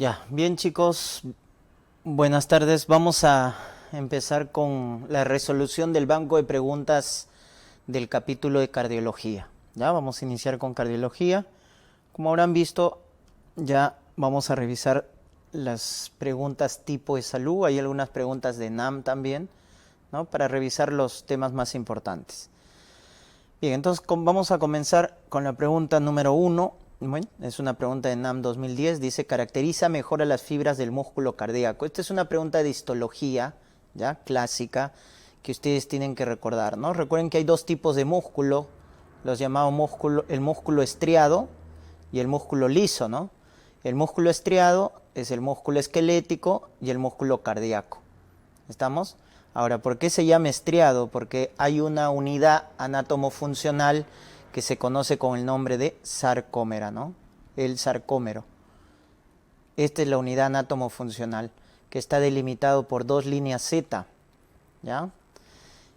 Ya, bien chicos, buenas tardes. Vamos a empezar con la resolución del banco de preguntas del capítulo de cardiología. Ya, vamos a iniciar con cardiología. Como habrán visto, ya vamos a revisar las preguntas tipo de salud. Hay algunas preguntas de NAM también, ¿no? Para revisar los temas más importantes. Bien, entonces vamos a comenzar con la pregunta número 1. Bueno, es una pregunta de NAM 2010, dice, caracteriza mejor a las fibras del músculo cardíaco. Esta es una pregunta de histología, ya, clásica, que ustedes tienen que recordar, ¿no? Recuerden que hay dos tipos de músculo, los llamados el músculo estriado y el músculo liso, ¿no? El músculo estriado es el músculo esquelético y el músculo cardíaco. ¿Estamos? Ahora, ¿por qué se llama estriado? Porque hay una unidad anátomo-funcional que se conoce con el nombre de sarcómera, ¿no? El sarcómero. Esta es la unidad anátomo-funcional que está delimitado por dos líneas Z, ¿ya?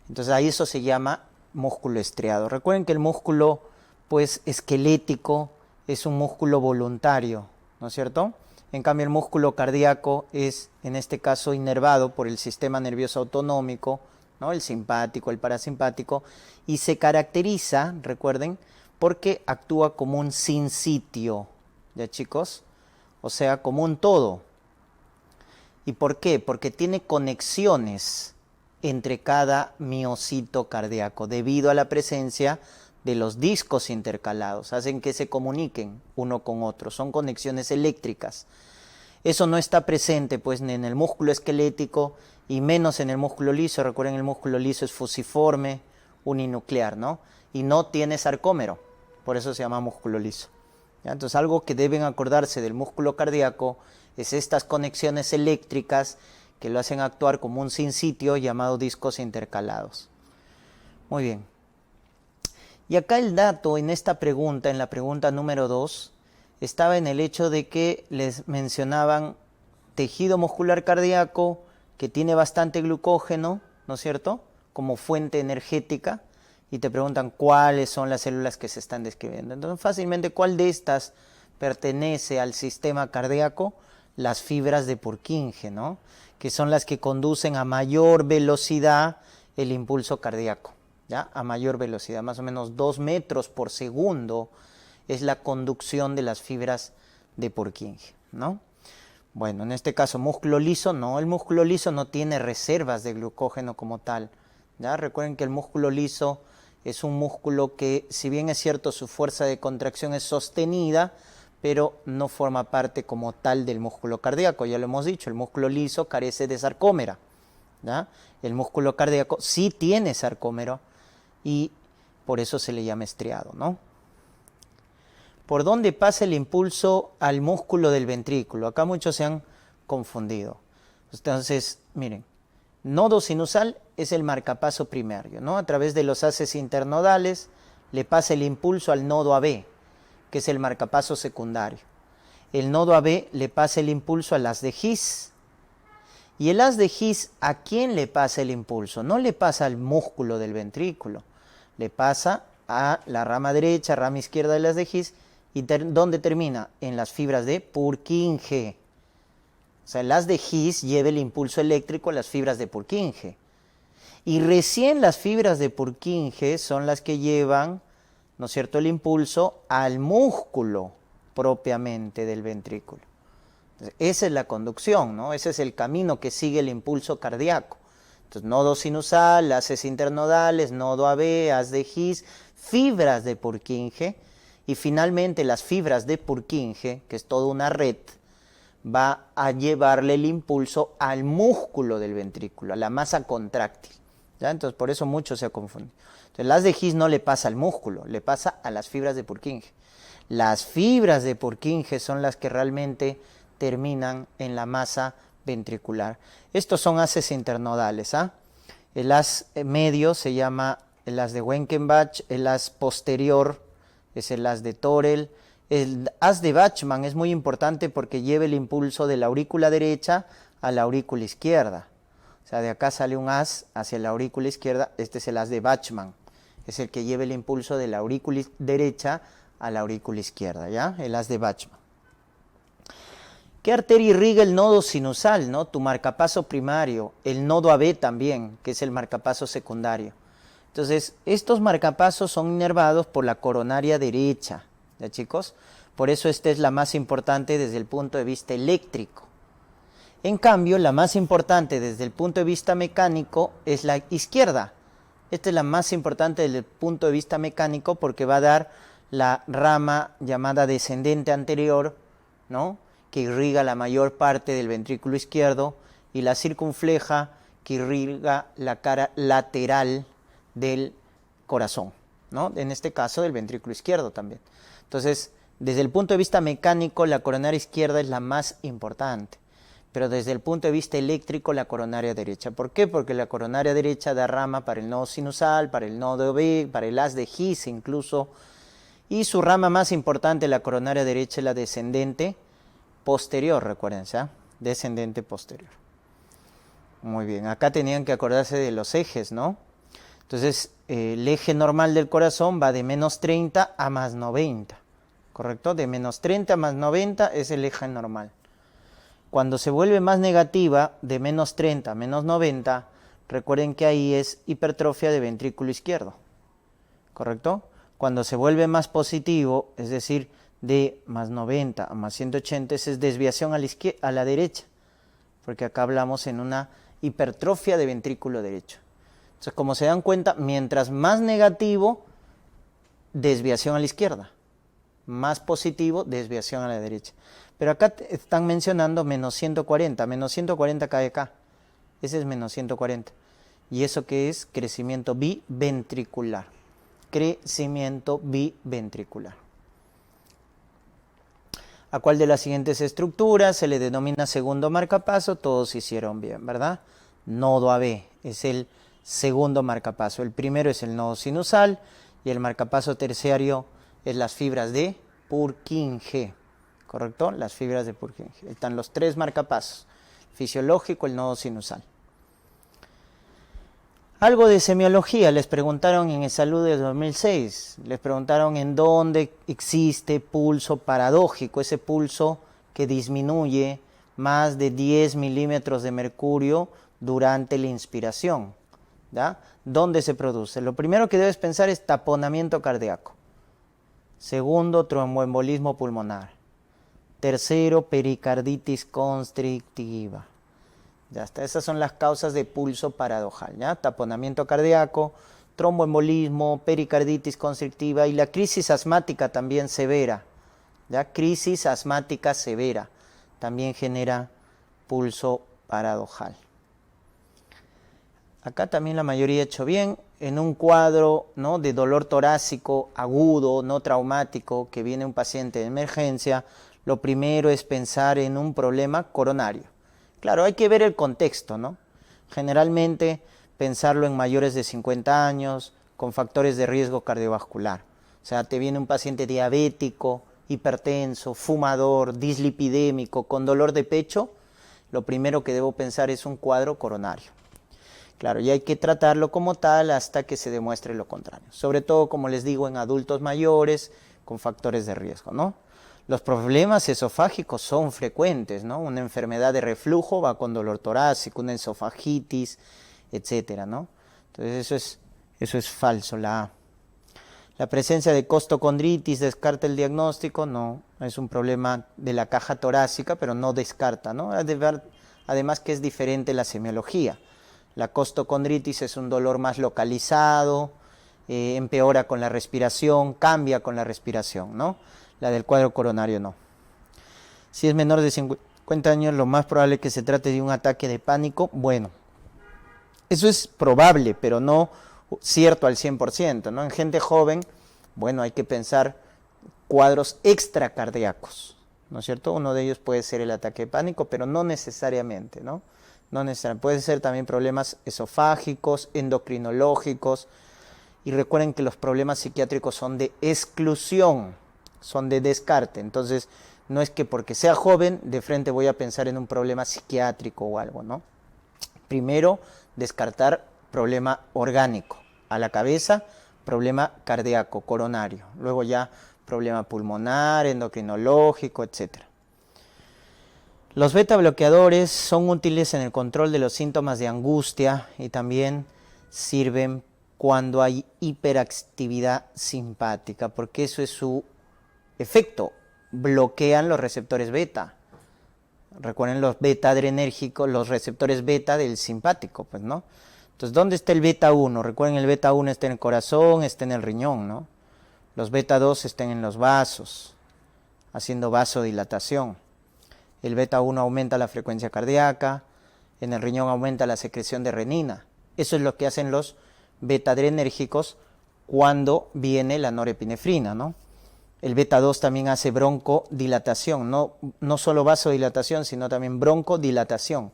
Entonces ahí eso se llama músculo estriado. Recuerden que el músculo, pues, esquelético es un músculo voluntario, ¿no es cierto? En cambio, el músculo cardíaco es, en este caso, inervado por el sistema nervioso autonómico, ¿no? El simpático, el parasimpático, y se caracteriza, recuerden, porque actúa como un sinsitio, ¿ya chicos? O sea, como un todo. ¿Y por qué? Porque tiene conexiones entre cada miocito cardíaco, debido a la presencia de los discos intercalados, hacen que se comuniquen uno con otro, son conexiones eléctricas. Eso no está presente pues ni en el músculo esquelético y menos en el músculo liso. Recuerden, el músculo liso es fusiforme, uninuclear, ¿no? Y no tiene sarcómero, por eso se llama músculo liso. ¿Ya? Entonces, algo que deben acordarse del músculo cardíaco es estas conexiones eléctricas que lo hacen actuar como un sinsitio llamado discos intercalados. Muy bien. Y acá el dato en esta pregunta, en la pregunta número 2, estaba en el hecho de que les mencionaban tejido muscular cardíaco que tiene bastante glucógeno, ¿no es cierto?, como fuente energética, y te preguntan cuáles son las células que se están describiendo. Entonces, fácilmente, ¿cuál de estas pertenece al sistema cardíaco? Las fibras de Purkinje, ¿no?, que son las que conducen a mayor velocidad el impulso cardíaco, ¿ya? A mayor velocidad, más o menos 2 metros por segundo es la conducción de las fibras de Purkinje, ¿no? Bueno, en este caso, músculo liso, no, el músculo liso no tiene reservas de glucógeno como tal, ¿ya? Recuerden que el músculo liso es un músculo que, si bien es cierto, su fuerza de contracción es sostenida, pero no forma parte como tal del músculo cardíaco. Ya lo hemos dicho, el músculo liso carece de sarcómera, ¿ya? El músculo cardíaco sí tiene sarcómero y por eso se le llama estriado, ¿no? ¿Por dónde pasa el impulso al músculo del ventrículo? Acá muchos se han confundido. Entonces, miren, nodo sinusal es el marcapaso primario, ¿no? A través de los haces internodales le pasa el impulso al nodo AB, que es el marcapaso secundario. El nodo AB le pasa el impulso al haz de His. Y el haz de His, ¿a quién le pasa el impulso? No le pasa al músculo del ventrículo, le pasa a la rama derecha, rama izquierda del haz de His. ¿Y dónde termina? En las fibras de Purkinje. O sea, el haz de His lleva el impulso eléctrico a las fibras de Purkinje. Y recién las fibras de Purkinje son las que llevan, ¿no es cierto?, el impulso al músculo propiamente del ventrículo. Entonces, esa es la conducción, ¿no? Ese es el camino que sigue el impulso cardíaco. Entonces, nodo sinusal, haces internodales, nodo AB, haz de His, fibras de Purkinje. Y finalmente las fibras de Purkinje, que es toda una red, va a llevarle el impulso al músculo del ventrículo, a la masa contráctil, ¿ya? Entonces por eso mucho se ha confundido. Entonces las de His no le pasa al músculo, le pasa a las fibras de Purkinje. Las fibras de Purkinje son las que realmente terminan en la masa ventricular. Estos son haces internodales, ¿ah? El haz medio se llama el haz de Wenkenbach, el haz posterior es el haz de Torel. El haz de Bachmann es muy importante porque lleva el impulso de la aurícula derecha a la aurícula izquierda. O sea, de acá sale un haz hacia la aurícula izquierda, este es el haz de Bachmann. Es el que lleva el impulso de la aurícula derecha a la aurícula izquierda, ¿ya? El haz de Bachmann. ¿Qué arteria irriga el nodo sinusal, ¿no? Tu marcapaso primario, el nodo AB también, que es el marcapaso secundario. Entonces, estos marcapasos son inervados por la coronaria derecha, ¿ya chicos? Por eso esta es la más importante desde el punto de vista eléctrico. En cambio, la más importante desde el punto de vista mecánico es la izquierda. Esta es la más importante desde el punto de vista mecánico porque va a dar la rama llamada descendente anterior, ¿no?, que irriga la mayor parte del ventrículo izquierdo, y la circunfleja, que irriga la cara lateral del corazón, ¿no?, en este caso del ventrículo izquierdo también. Entonces, desde el punto de vista mecánico, la coronaria izquierda es la más importante, pero desde el punto de vista eléctrico, la coronaria derecha. ¿Por qué? Porque la coronaria derecha da rama para el nodo sinusal, para el nodo B, para el haz de His incluso, y su rama más importante, la coronaria derecha, es la descendente posterior, recuérdense, ¿eh? Descendente posterior. Muy bien, acá tenían que acordarse de los ejes, ¿no? Entonces, el eje normal del corazón va de menos 30 a más 90, ¿correcto? De menos 30 a más 90 es el eje normal. Cuando se vuelve más negativa, de menos 30 a menos 90, recuerden que ahí es hipertrofia de ventrículo izquierdo, ¿correcto? Cuando se vuelve más positivo, es decir, de más 90 a más 180, esa es desviación a la derecha, porque acá hablamos en una hipertrofia de ventrículo derecho. Entonces, como se dan cuenta, mientras más negativo, desviación a la izquierda, más positivo, desviación a la derecha. Pero acá están mencionando menos 140 cae acá, ese es menos 140. ¿Y eso qué es? Crecimiento biventricular. Crecimiento biventricular. ¿A cuál de las siguientes estructuras se le denomina segundo marcapaso? Todos hicieron bien, ¿verdad? Nodo AB es el segundo marcapaso. El primero es el nodo sinusal y el marcapaso terciario es las fibras de Purkinje, ¿correcto? Las fibras de Purkinje. Están los tres marcapasos: fisiológico, el nodo sinusal. Algo de semiología les preguntaron en el Salud de 2006. Les preguntaron en dónde existe pulso paradójico, ese pulso que disminuye más de 10 milímetros de mercurio durante la inspiración, ¿ya? ¿Dónde se produce? Lo primero que debes pensar es taponamiento cardíaco. Segundo, tromboembolismo pulmonar. Tercero, pericarditis constrictiva. Ya está, esas son las causas de pulso paradojal, ¿ya? Taponamiento cardíaco, tromboembolismo, pericarditis constrictiva y la crisis asmática también severa, ¿ya? Crisis asmática severa también genera pulso paradojal. Acá también la mayoría ha hecho bien. En un cuadro, ¿no?, de dolor torácico agudo, no traumático, que viene un paciente de emergencia, lo primero es pensar en un problema coronario. Claro, hay que ver el contexto, ¿no? Generalmente pensarlo en mayores de 50 años, con factores de riesgo cardiovascular. O sea, te viene un paciente diabético, hipertenso, fumador, dislipidémico, con dolor de pecho, lo primero que debo pensar es un cuadro coronario. Claro, y hay que tratarlo como tal hasta que se demuestre lo contrario. Sobre todo, como les digo, en adultos mayores con factores de riesgo, ¿no? Los problemas esofágicos son frecuentes, ¿no? Una enfermedad de reflujo va con dolor torácico, una esofagitis, etcétera, ¿no? Entonces eso es falso. La presencia de costocondritis descarta el diagnóstico, no, es un problema de la caja torácica, pero no descarta, ¿no? Además que es diferente la semiología. La costocondritis es un dolor más localizado, empeora con la respiración, cambia con la respiración, ¿no? La del cuadro coronario no. Si es menor de 50 años, lo más probable es que se trate de un ataque de pánico. Bueno, eso es probable, pero no cierto al 100%, ¿no? En gente joven, bueno, hay que pensar cuadros extracardíacos, ¿no es cierto? Uno de ellos puede ser el ataque de pánico, pero no necesariamente, ¿no? No necesariamente. Pueden ser también problemas esofágicos, endocrinológicos, y recuerden que los problemas psiquiátricos son de exclusión, son de descarte. Entonces, no es que porque sea joven, de frente voy a pensar en un problema psiquiátrico o algo, ¿no? Primero, descartar problema orgánico. A la cabeza, problema cardíaco, coronario. Luego ya problema pulmonar, endocrinológico, etc. Los beta bloqueadores son útiles en el control de los síntomas de angustia y también sirven cuando hay hiperactividad simpática, porque eso es su efecto, bloquean los receptores beta. Recuerden los beta adrenérgicos, los receptores beta del simpático, pues, ¿no? Entonces, ¿dónde está el beta 1? Recuerden, el beta 1 está en el corazón, está en el riñón, ¿no? Los beta 2 están en los vasos, haciendo vasodilatación. El beta 1 aumenta la frecuencia cardíaca, en el riñón aumenta la secreción de renina. Eso es lo que hacen los beta adrenérgicos cuando viene la norepinefrina, ¿no? El beta 2 también hace broncodilatación, no solo vasodilatación, sino también broncodilatación,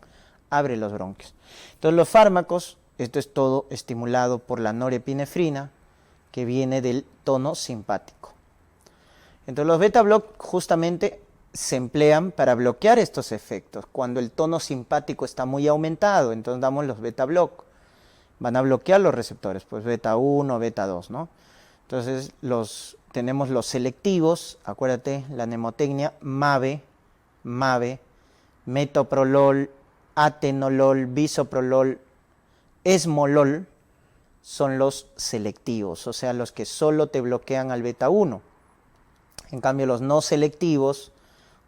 abre los bronquios. Entonces los fármacos, esto es todo estimulado por la norepinefrina, que viene del tono simpático. Entonces los beta block justamente se emplean para bloquear estos efectos. Cuando el tono simpático está muy aumentado, entonces damos los beta block. Van a bloquear los receptores, pues beta 1, beta 2, ¿no? Entonces tenemos los selectivos, acuérdate, la mnemotecnia, MAVE, metoprolol, atenolol, bisoprolol, esmolol, son los selectivos, o sea, los que solo te bloquean al beta 1. En cambio, los no selectivos,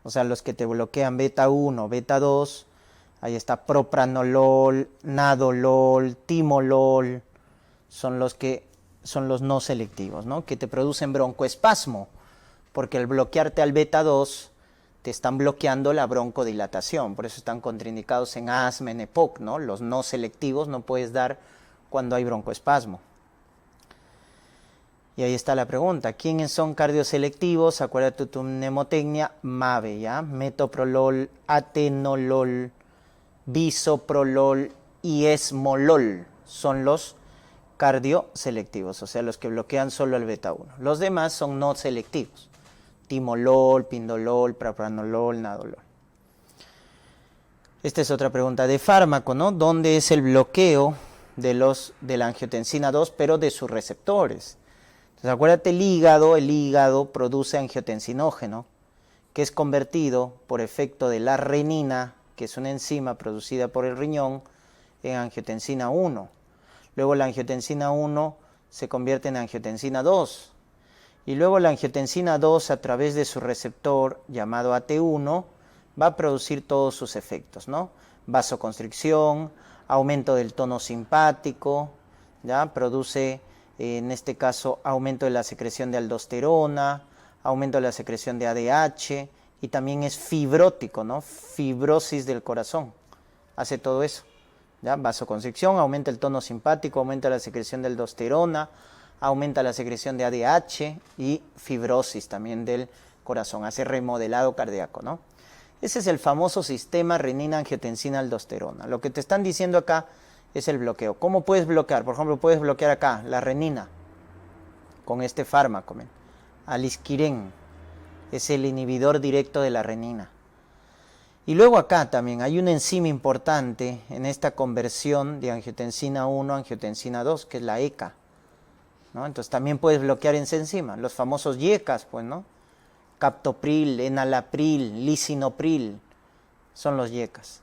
o sea, los que te bloquean beta 1, beta 2, ahí está propranolol, nadolol, timolol, son los no selectivos, ¿no? Que te producen broncoespasmo, porque al bloquearte al beta 2 te están bloqueando la broncodilatación, por eso están contraindicados en asma, en EPOC, ¿no? Los no selectivos no puedes dar cuando hay broncoespasmo. Y ahí está la pregunta, ¿quiénes son cardioselectivos? Acuérdate tu mnemotecnia, MAVE, ¿ya? Metoprolol, atenolol, bisoprolol y esmolol son los cardioselectivos, o sea, los que bloquean solo el beta 1. Los demás son no selectivos, timolol, pindolol, propranolol, nadolol. Esta es otra pregunta de fármaco, ¿no? ¿Dónde es el bloqueo de la angiotensina 2, pero de sus receptores? Entonces, acuérdate, el hígado produce angiotensinógeno, que es convertido por efecto de la renina, que es una enzima producida por el riñón, en angiotensina 1. Luego la angiotensina 1 se convierte en angiotensina 2. Y luego la angiotensina 2, a través de su receptor llamado AT1, va a producir todos sus efectos, ¿no? Vasoconstricción, aumento del tono simpático, ¿ya? Produce, en este caso, aumento de la secreción de aldosterona, aumento de la secreción de ADH, y también es fibrótico, ¿no? Fibrosis del corazón, hace todo eso, ¿ya? Vasoconstricción, aumenta el tono simpático, aumenta la secreción de aldosterona, aumenta la secreción de ADH y fibrosis también del corazón, hace remodelado cardíaco, ¿no? Ese es el famoso sistema renina-angiotensina-aldosterona. Lo que te están diciendo acá es el bloqueo. ¿Cómo puedes bloquear? Por ejemplo, puedes bloquear acá la renina con este fármaco, alisquiren, es el inhibidor directo de la renina. Y luego acá también hay una enzima importante en esta conversión de angiotensina 1 a angiotensina 2, que es la ECA, ¿no? Entonces también puedes bloquear esa enzima, los famosos YECAs, pues, ¿no? Captopril, enalapril, lisinopril, son los YECAs.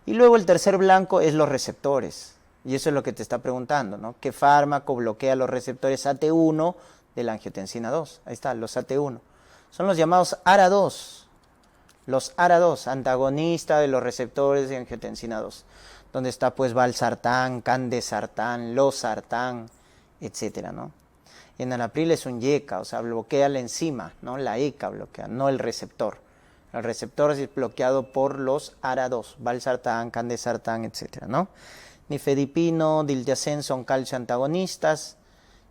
Y luego el tercer blanco es los receptores, y eso es lo que te está preguntando, ¿no? ¿Qué fármaco bloquea los receptores AT1 de la angiotensina 2? Ahí está, los AT1. Son los llamados ARA2, los ARA2, antagonistas de los receptores de angiotensina 2, donde está pues valsartán, candesartán, losartán, etcétera, ¿no? Enalapril es un YECA, o sea, bloquea la enzima, ¿no? La ECA bloquea, no el receptor. El receptor es bloqueado por los ARA2, valsartán, candesartán, etcétera, ¿no? Nifedipino, diltiazem son calcio antagonistas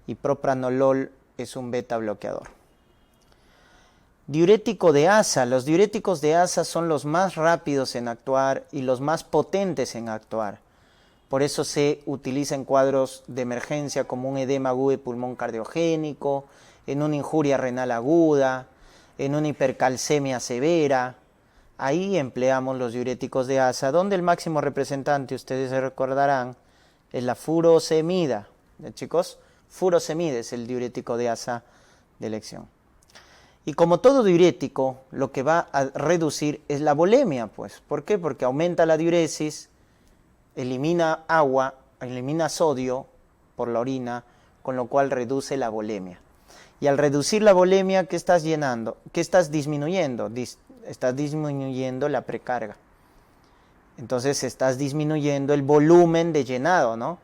y propranolol es un beta bloqueador. Diurético de asa. Los diuréticos de asa son los más rápidos en actuar y los más potentes en actuar. Por eso se utiliza en cuadros de emergencia como un edema agudo de pulmón cardiogénico, en una injuria renal aguda, en una hipercalcemia severa. Ahí empleamos los diuréticos de asa, donde el máximo representante, ustedes se recordarán, es la furosemida. Chicos, furosemida es el diurético de asa de elección. Y como todo diurético, lo que va a reducir es la volemia, pues. ¿Por qué? Porque aumenta la diuresis, elimina agua, elimina sodio por la orina, con lo cual reduce la volemia. Y al reducir la volemia, ¿qué estás llenando? ¿Qué estás disminuyendo? Estás disminuyendo la precarga. Entonces estás disminuyendo el volumen de llenado, ¿no?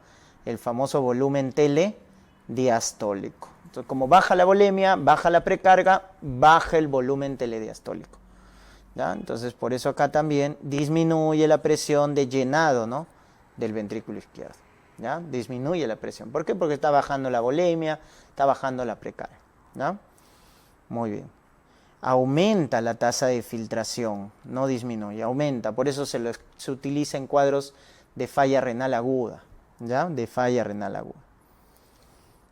El famoso volumen telediastólico. Entonces, como baja la volemia, baja la precarga, baja el volumen telediastólico. ¿Ya? Entonces, por eso acá también disminuye la presión de llenado, ¿no? Del ventrículo izquierdo. ¿Ya? Disminuye la presión. ¿Por qué? Porque está bajando la volemia, está bajando la precarga. ¿Ya? Muy bien. Aumenta la tasa de filtración, no disminuye, aumenta. Por eso se utiliza en cuadros de falla renal aguda. ¿Ya? De falla renal aguda.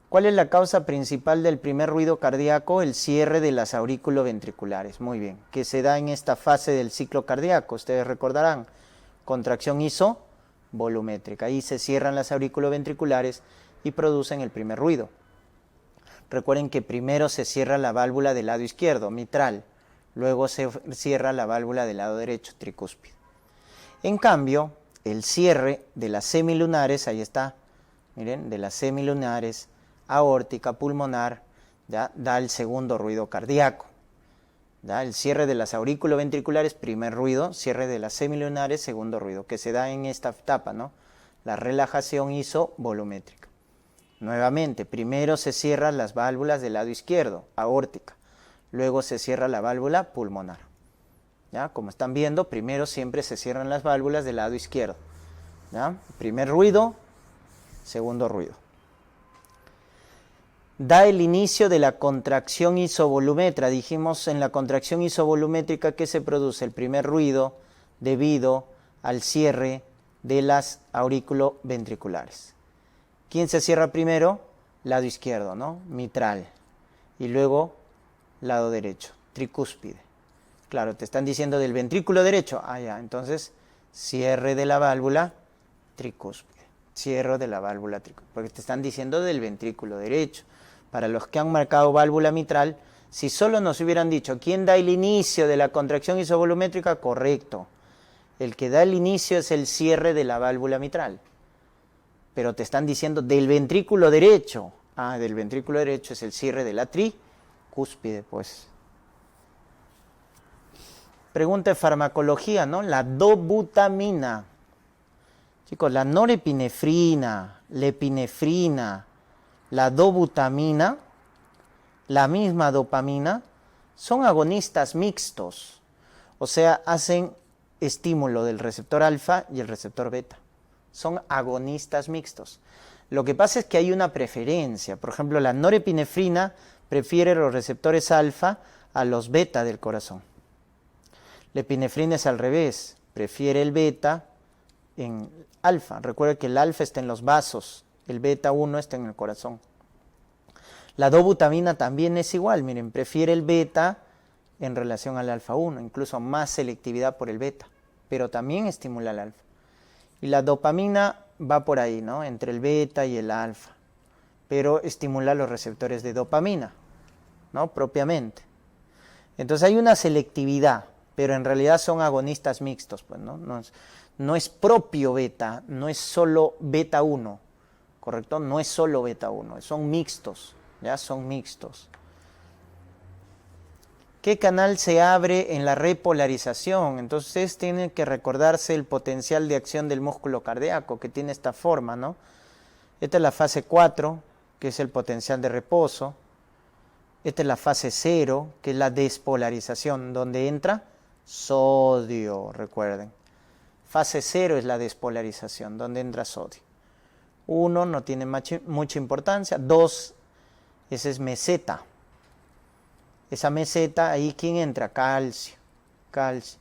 ¿Cuál es la causa principal del primer ruido cardíaco? El cierre de las aurículo-ventriculares. Muy bien, que se da en esta fase del ciclo cardíaco. Ustedes recordarán, contracción isovolumétrica. Ahí se cierran las aurículo-ventriculares y producen el primer ruido. Recuerden que primero se cierra la válvula del lado izquierdo, mitral. Luego se cierra la válvula del lado derecho, tricúspide. En cambio, el cierre de las semilunares, ahí está, miren, de las semilunares, aórtica, pulmonar, ¿ya? Da el segundo ruido cardíaco. ¿Ya? El cierre de las aurículo-ventriculares, primer ruido, cierre de las semilunares, segundo ruido, que se da en esta etapa, ¿no? La relajación isovolumétrica. Nuevamente, primero se cierran las válvulas del lado izquierdo, aórtica, luego se cierra la válvula pulmonar. ¿Ya? Como están viendo, primero siempre se cierran las válvulas del lado izquierdo. ¿Ya? Primer ruido, segundo ruido. Da el inicio de la contracción isovolumétrica. Dijimos en la contracción isovolumétrica que se produce el primer ruido debido al cierre de las aurículo-ventriculares. ¿Quién se cierra primero? Lado izquierdo, ¿no? Mitral. Y luego lado derecho, tricúspide. Claro, te están diciendo del ventrículo derecho. Ah, ya, entonces cierre de la válvula tricúspide. Cierre de la válvula tricúspide. Porque te están diciendo del ventrículo derecho. Para los que han marcado válvula mitral, si solo nos hubieran dicho quién da el inicio de la contracción isovolumétrica, correcto. El que da el inicio es el cierre de la válvula mitral. Pero te están diciendo del ventrículo derecho. Ah, del ventrículo derecho es el cierre de la tricúspide, pues. Pregunta de farmacología, ¿no? La dobutamina. Chicos, la norepinefrina, la epinefrina, la dobutamina, la misma dopamina, son agonistas mixtos. O sea, hacen estímulo del receptor alfa y el receptor beta. Son agonistas mixtos. Lo que pasa es que hay una preferencia. Por ejemplo, la norepinefrina prefiere los receptores alfa a los beta del corazón. La epinefrina es al revés. Prefiere el beta en alfa. Recuerda que el alfa está en los vasos. El beta 1 está en el corazón. La dobutamina también es igual. Miren, prefiere el beta en relación al alfa 1. Incluso más selectividad por el beta. Pero también estimula el alfa. Y la dopamina va por ahí, ¿no? Entre el beta y el alfa. Pero estimula los receptores de dopamina, ¿no? Propiamente. Entonces hay una selectividad, pero en realidad son agonistas mixtos, pues, ¿no? No es propio beta, no es solo beta 1, ¿correcto? No es solo beta 1, son mixtos, ¿ya? Son mixtos. ¿Qué canal se abre en la repolarización? Entonces tienen que recordarse el potencial de acción del músculo cardíaco, que tiene esta forma, ¿no? Esta es la fase 4, que es el potencial de reposo. Esta es la fase 0, que es la despolarización, donde entra sodio, recuerden. Fase 0 es la despolarización, donde entra sodio. 1 no tiene mucha importancia. 2, ese es meseta. Esa meseta, ahí ¿quién entra? Calcio. Calcio.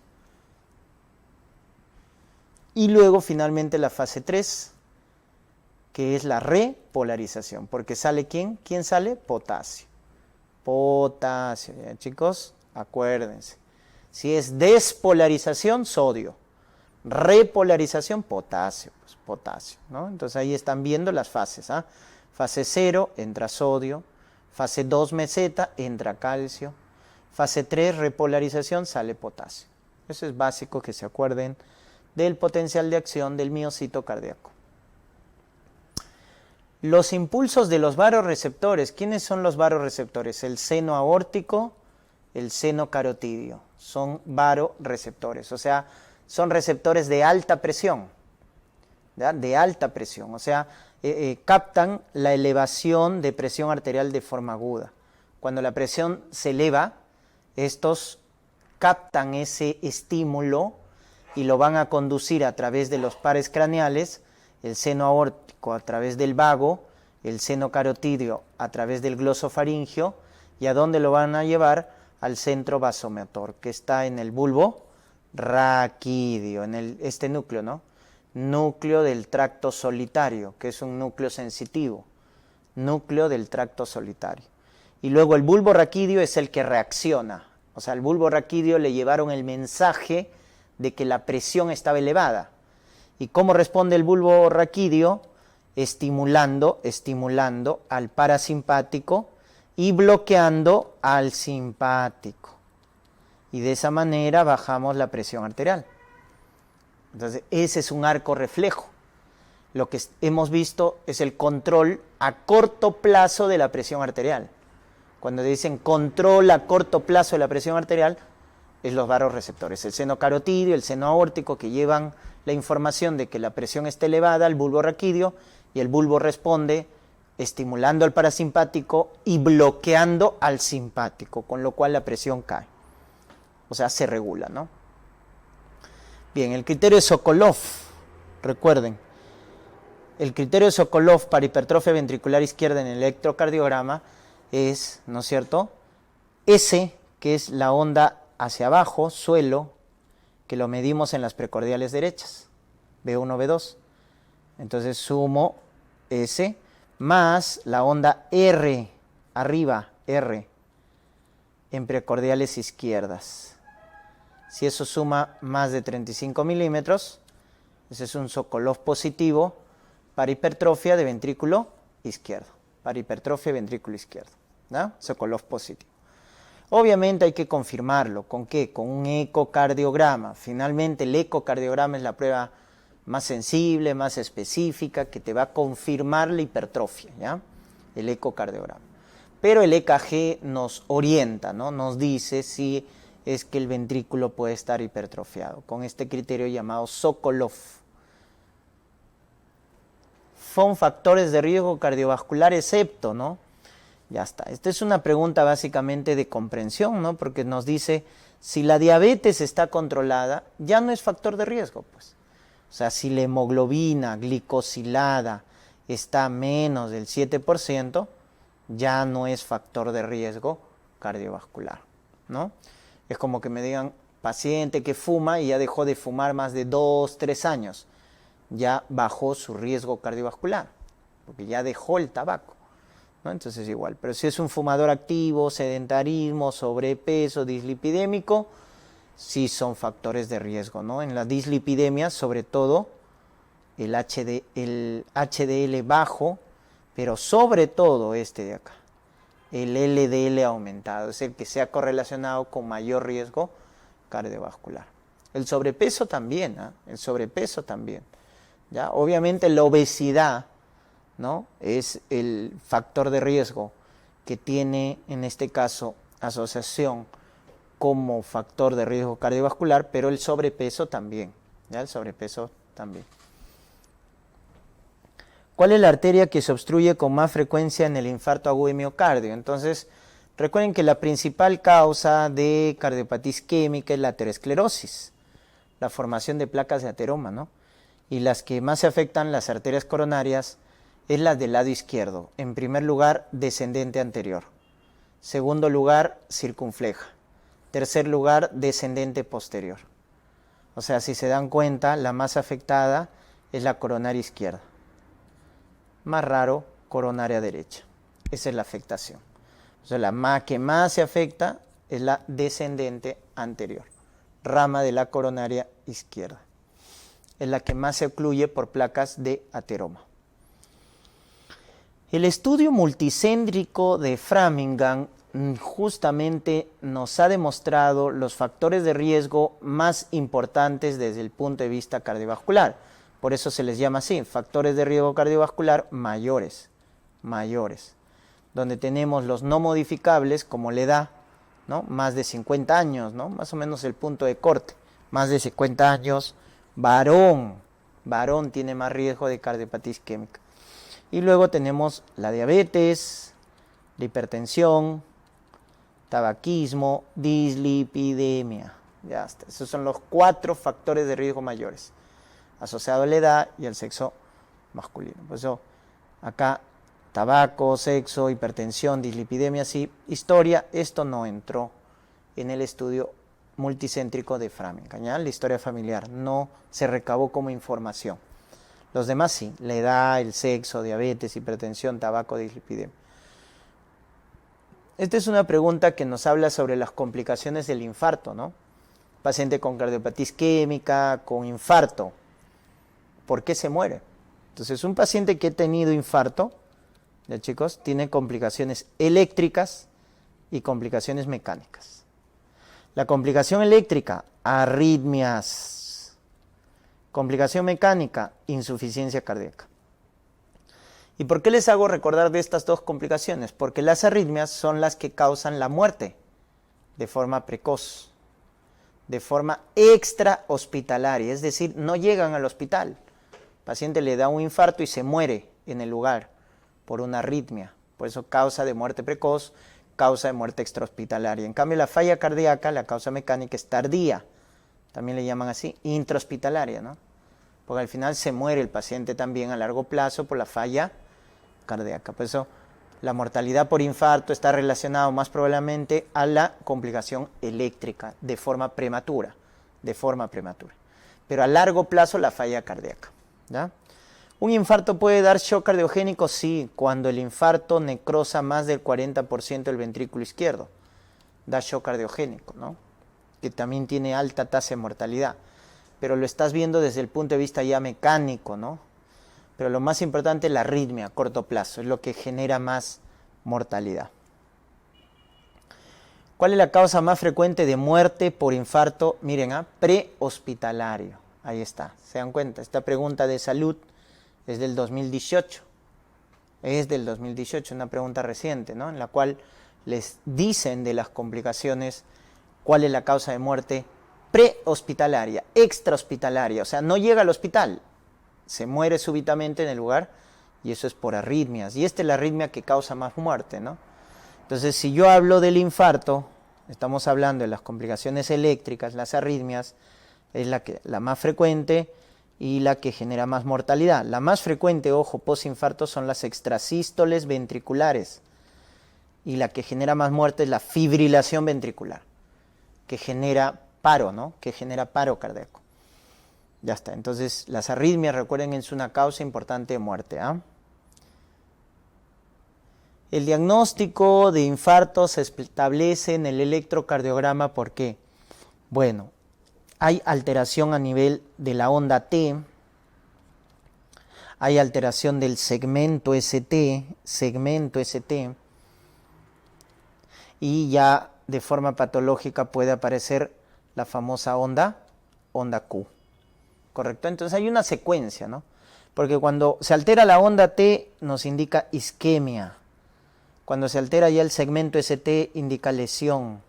Y luego finalmente la fase 3, que es la repolarización. Porque sale ¿quién? ¿Quién sale? Potasio. Potasio. ¿Ya, chicos? Acuérdense. Si es despolarización, sodio. Repolarización, potasio. Pues, potasio, ¿no? Entonces ahí están viendo las fases. ¿Ah? Fase 0, entra sodio. Fase 2 meseta, entra calcio. Fase 3, repolarización, sale potasio. Eso es básico que se acuerden del potencial de acción del miocito cardíaco. Los impulsos de los varoreceptores. ¿Quiénes son los varoreceptores? El seno aórtico, el seno carotidio. Son varoreceptores, o sea, son receptores de alta presión. ¿Ya? De alta presión, o sea, captan la elevación de presión arterial de forma aguda. Cuando la presión se eleva, estos captan ese estímulo y lo van a conducir a través de los pares craneales, el seno aórtico a través del vago, el seno carotidio a través del glosofaringio, y a dónde lo van a llevar, al centro vasomotor, que está en el bulbo raquídeo, en este núcleo, ¿no? Núcleo del tracto solitario, que es un núcleo sensitivo, núcleo del tracto solitario. Y luego el bulbo raquídeo es el que reacciona, o sea, al bulbo raquídeo le llevaron el mensaje de que la presión estaba elevada. ¿Y cómo responde el bulbo raquídeo? Estimulando al parasimpático y bloqueando al simpático. Y de esa manera bajamos la presión arterial. Entonces, ese es un arco reflejo. Lo que hemos visto es el control a corto plazo de la presión arterial. Cuando dicen control a corto plazo de la presión arterial, es los varoreceptores, el seno carotidio, el seno aórtico, que llevan la información de que la presión está elevada al bulbo raquídeo, y el bulbo responde estimulando al parasimpático y bloqueando al simpático, con lo cual la presión cae. O sea, se regula, ¿no? Bien, el criterio de Sokolov, recuerden, el criterio de Sokolov para hipertrofia ventricular izquierda en el electrocardiograma es, ¿no es cierto?, S, que es la onda hacia abajo, suelo, que lo medimos en las precordiales derechas, B1, B2. Entonces sumo S más la onda R, arriba, R, en precordiales izquierdas. Si eso suma más de 35 milímetros, ese es un Sokolov positivo para hipertrofia de ventrículo izquierdo. Para hipertrofia de ventrículo izquierdo, ¿no? Sokolov positivo. Obviamente hay que confirmarlo. ¿Con qué? Con un ecocardiograma. Finalmente el ecocardiograma es la prueba más sensible, más específica, que te va a confirmar la hipertrofia, ¿ya? El ecocardiograma. Pero el EKG nos orienta, ¿no? Nos dice si es que el ventrículo puede estar hipertrofiado, con este criterio llamado Sokolov. Son factores de riesgo cardiovascular excepto, ¿no? Ya está. Esta es una pregunta básicamente de comprensión, ¿no? Porque nos dice, si la diabetes está controlada, ya no es factor de riesgo, pues. O sea, si la hemoglobina glicosilada está a menos del 7%, ya no es factor de riesgo cardiovascular, ¿no? Es como que me digan, paciente que fuma y ya dejó de fumar más de 2, 3 años, ya bajó su riesgo cardiovascular, porque ya dejó el tabaco, ¿no? Entonces igual, pero si es un fumador activo, sedentarismo, sobrepeso, dislipidémico, sí son factores de riesgo, ¿no? En la dislipidemia, sobre todo, el HDL bajo, pero sobre todo este de acá, el LDL aumentado, es el que se ha correlacionado con mayor riesgo cardiovascular. El sobrepeso también, ¿eh? El sobrepeso también, ¿ya? Obviamente la obesidad, ¿no?, es el factor de riesgo que tiene, en este caso, asociación como factor de riesgo cardiovascular, pero el sobrepeso también, ¿ya? El sobrepeso también. ¿Cuál es la arteria que se obstruye con más frecuencia en el infarto agudo de miocardio? Entonces, recuerden que la principal causa de cardiopatía isquémica es la aterosclerosis, la formación de placas de ateroma, ¿no? Y las que más se afectan, las arterias coronarias, es las del lado izquierdo. En primer lugar, descendente anterior. Segundo lugar, circunfleja. Tercer lugar, descendente posterior. O sea, si se dan cuenta, la más afectada es la coronaria izquierda. Más raro, coronaria derecha. Esa es la afectación. O sea, la que más se afecta es la descendente anterior, rama de la coronaria izquierda. Es la que más se ocluye por placas de ateroma. El estudio multicéntrico de Framingham justamente nos ha demostrado los factores de riesgo más importantes desde el punto de vista cardiovascular. Por eso se les llama así, factores de riesgo cardiovascular mayores, donde tenemos los no modificables como la edad, ¿no? Más de 50 años, ¿no? Más o menos el punto de corte, más de 50 años, varón tiene más riesgo de cardiopatía isquémica. Y luego tenemos la diabetes, la hipertensión, tabaquismo, dislipidemia. Ya está. Esos son los 4 factores de riesgo mayores, asociados a la edad y al sexo masculino. Por eso, acá, tabaco, sexo, hipertensión, dislipidemia, sí. Historia, esto no entró en el estudio multicéntrico de Framingham, ¿ya? La historia familiar no se recabó como información. Los demás sí, la edad, el sexo, diabetes, hipertensión, tabaco, dislipidemia. Esta es una pregunta que nos habla sobre las complicaciones del infarto, ¿no? Paciente con cardiopatía isquémica, con infarto, ¿por qué se muere? Entonces, un paciente que ha tenido infarto, ¿ya, chicos? Tiene complicaciones eléctricas y complicaciones mecánicas. La complicación eléctrica, arritmias. Complicación mecánica, insuficiencia cardíaca. ¿Y por qué les hago recordar de estas 2 complicaciones? Porque las arritmias son las que causan la muerte de forma precoz, de forma extrahospitalaria, es decir, no llegan al hospital. El paciente le da un infarto y se muere en el lugar por una arritmia. Por eso causa de muerte precoz, causa de muerte extrahospitalaria. En cambio, la falla cardíaca, la causa mecánica es tardía. También le llaman así, intrahospitalaria, ¿no? Porque al final se muere el paciente también a largo plazo por la falla cardíaca. Por eso la mortalidad por infarto está relacionada más probablemente a la complicación eléctrica de forma prematura. Pero a largo plazo la falla cardíaca, ¿ya? ¿Un infarto puede dar shock cardiogénico? Sí, cuando el infarto necrosa más del 40% del ventrículo izquierdo. Da shock cardiogénico, ¿no? Que también tiene alta tasa de mortalidad. Pero lo estás viendo desde el punto de vista ya mecánico, ¿no? Pero lo más importante es la arritmia a corto plazo, es lo que genera más mortalidad. ¿Cuál es la causa más frecuente de muerte por infarto? Miren, prehospitalario. Ahí está, ¿se dan cuenta? Esta pregunta de salud es del 2018. Es del 2018, una pregunta reciente, ¿no? En la cual les dicen de las complicaciones cuál es la causa de muerte prehospitalaria, extrahospitalaria, o sea, no llega al hospital, se muere súbitamente en el lugar y eso es por arritmias. Y esta es la arritmia que causa más muerte, ¿no? Entonces, si yo hablo del infarto, estamos hablando de las complicaciones eléctricas, las arritmias, es la más frecuente y la que genera más mortalidad. La más frecuente, ojo, postinfarto son las extrasístoles ventriculares y la que genera más muerte es la fibrilación ventricular, que genera paro, ¿no? Que genera paro cardíaco. Ya está. Entonces, las arritmias, recuerden, es una causa importante de muerte, ¿ah? El diagnóstico de infarto se establece en el electrocardiograma. ¿Por qué? Bueno, hay alteración a nivel de la onda T, hay alteración del segmento ST, y ya de forma patológica puede aparecer la famosa onda Q. ¿Correcto? Entonces hay una secuencia, ¿no? Porque cuando se altera la onda T nos indica isquemia. Cuando se altera ya el segmento ST indica lesión.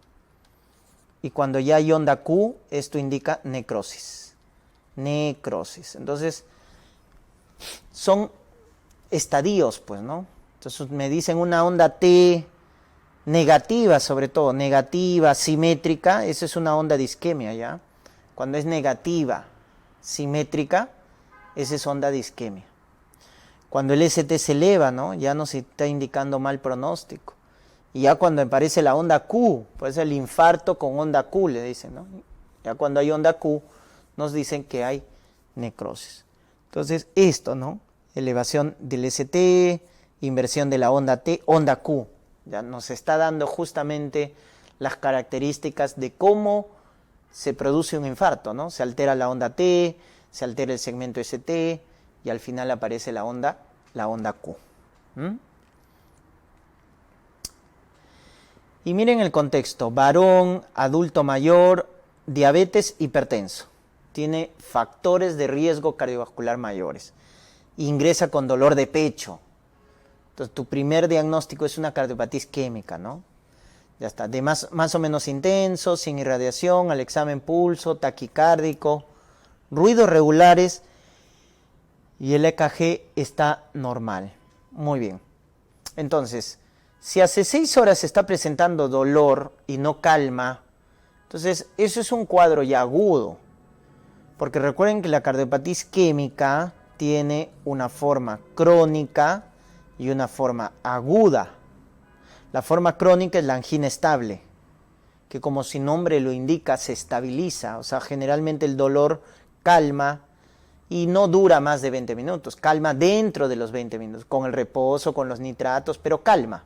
Y cuando ya hay onda Q, esto indica necrosis. Entonces, son estadios, pues, ¿no? Entonces me dicen una onda T negativa, sobre todo, negativa, simétrica, esa es una onda de isquemia, ¿ya? Cuando es negativa, simétrica, esa es onda de isquemia. Cuando el ST se eleva, ¿no? Ya nos está indicando mal pronóstico. Y ya cuando aparece la onda Q, pues el infarto con onda Q, le dicen, ¿no? Ya cuando hay onda Q, nos dicen que hay necrosis. Entonces, esto, ¿no? Elevación del ST, inversión de la onda T, onda Q. Ya nos está dando justamente las características de cómo se produce un infarto, ¿no? Se altera la onda T, se altera el segmento ST y al final aparece la onda Q. Y miren el contexto, varón, adulto mayor, diabetes, hipertenso. Tiene factores de riesgo cardiovascular mayores. Ingresa con dolor de pecho. Entonces, tu primer diagnóstico es una cardiopatía isquémica, ¿no? Ya está, de más o menos intenso, sin irradiación, al examen pulso, taquicárdico, ruidos regulares y el EKG está normal. Muy bien. Entonces, si hace 6 horas se está presentando dolor y no calma, entonces eso es un cuadro ya agudo. Porque recuerden que la cardiopatía isquémica tiene una forma crónica y una forma aguda. La forma crónica es la angina estable, que como su nombre lo indica, se estabiliza. O sea, generalmente el dolor calma y no dura más de 20 minutos. Calma dentro de los 20 minutos, con el reposo, con los nitratos, pero calma.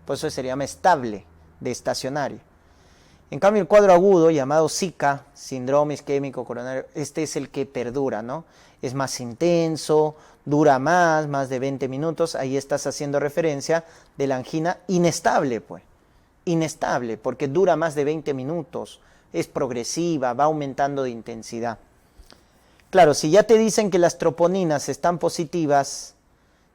Por eso se llama estable, de estacionario. En cambio, el cuadro agudo, llamado SICA, síndrome isquémico coronario, este es el que perdura, ¿no? Es más intenso, dura más de 20 minutos. Ahí estás haciendo referencia de la angina inestable, pues. Inestable, porque dura más de 20 minutos, es progresiva, va aumentando de intensidad. Claro, si ya te dicen que las troponinas están positivas,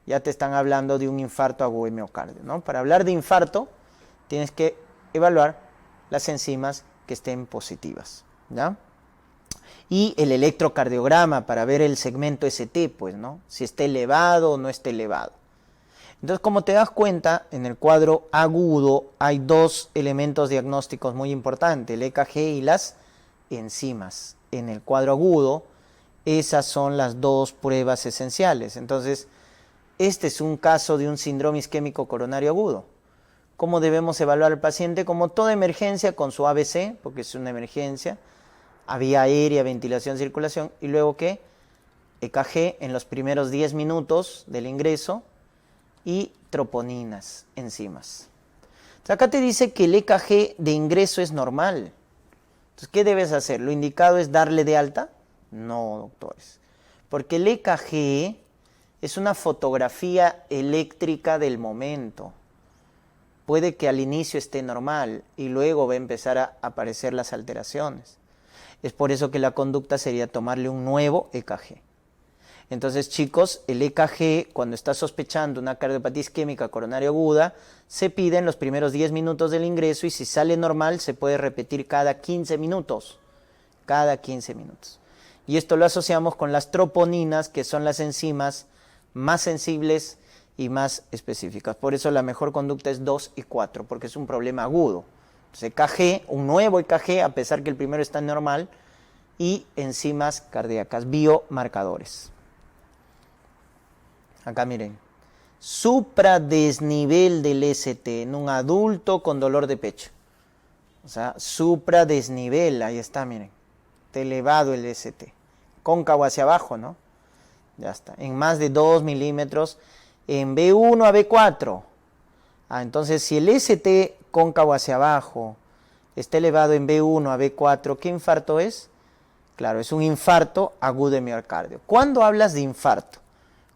ya te están hablando de un infarto agudo de miocardio, ¿no? Para hablar de infarto, tienes que evaluar las enzimas que estén positivas, ¿ya? Y el electrocardiograma para ver el segmento ST, pues, ¿no? Si está elevado o no está elevado. Entonces, como te das cuenta, en el cuadro agudo hay 2 elementos diagnósticos muy importantes, el EKG y las enzimas. En el cuadro agudo, esas son las 2 pruebas esenciales. Entonces, este es un caso de un síndrome isquémico coronario agudo. ¿Cómo debemos evaluar al paciente? Como toda emergencia con su ABC, porque es una emergencia, a vía aérea, ventilación, circulación, y luego ¿qué? EKG en los primeros 10 minutos del ingreso y troponinas, enzimas. Entonces acá te dice que el EKG de ingreso es normal. Entonces, ¿qué debes hacer? ¿Lo indicado es darle de alta? No, doctores. Porque el EKG es una fotografía eléctrica del momento. Puede que al inicio esté normal y luego va a empezar a aparecer las alteraciones. Es por eso que la conducta sería tomarle un nuevo EKG. Entonces, chicos, el EKG, cuando está sospechando una cardiopatía isquémica coronaria aguda, se pide en los primeros 10 minutos del ingreso y si sale normal se puede repetir cada 15 minutos. Cada 15 minutos. Y esto lo asociamos con las troponinas, que son las enzimas más sensibles y más específicas. Por eso la mejor conducta es 2 y 4, porque es un problema agudo. Entonces, EKG, un nuevo EKG, a pesar que el primero está normal, y enzimas cardíacas, biomarcadores. Acá miren, supradesnivel del ST en un adulto con dolor de pecho. O sea, supradesnivel, ahí está, miren, está elevado el ST, cóncavo hacia abajo, ¿no? Ya está, en más de 2 milímetros, en B1 a B4. Entonces, si el ST cóncavo hacia abajo está elevado en B1 a B4, ¿qué infarto es? Claro, es un infarto agudo de miocardio. ¿Cuándo hablas de infarto?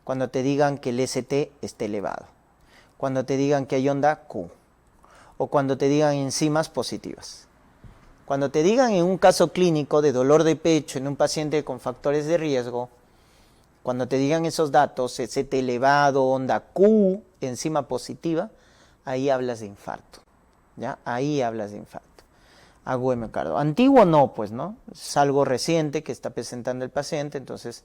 Cuando te digan que el ST está elevado, cuando te digan que hay onda Q, o cuando te digan enzimas positivas. Cuando te digan en un caso clínico de dolor de pecho en un paciente con factores de riesgo, cuando te digan esos datos, ST elevado, onda Q, enzima positiva, ahí hablas de infarto, ¿ya? Ahí hablas de infarto agudo de miocardio. Antiguo no, pues, ¿no? Es algo reciente que está presentando el paciente, entonces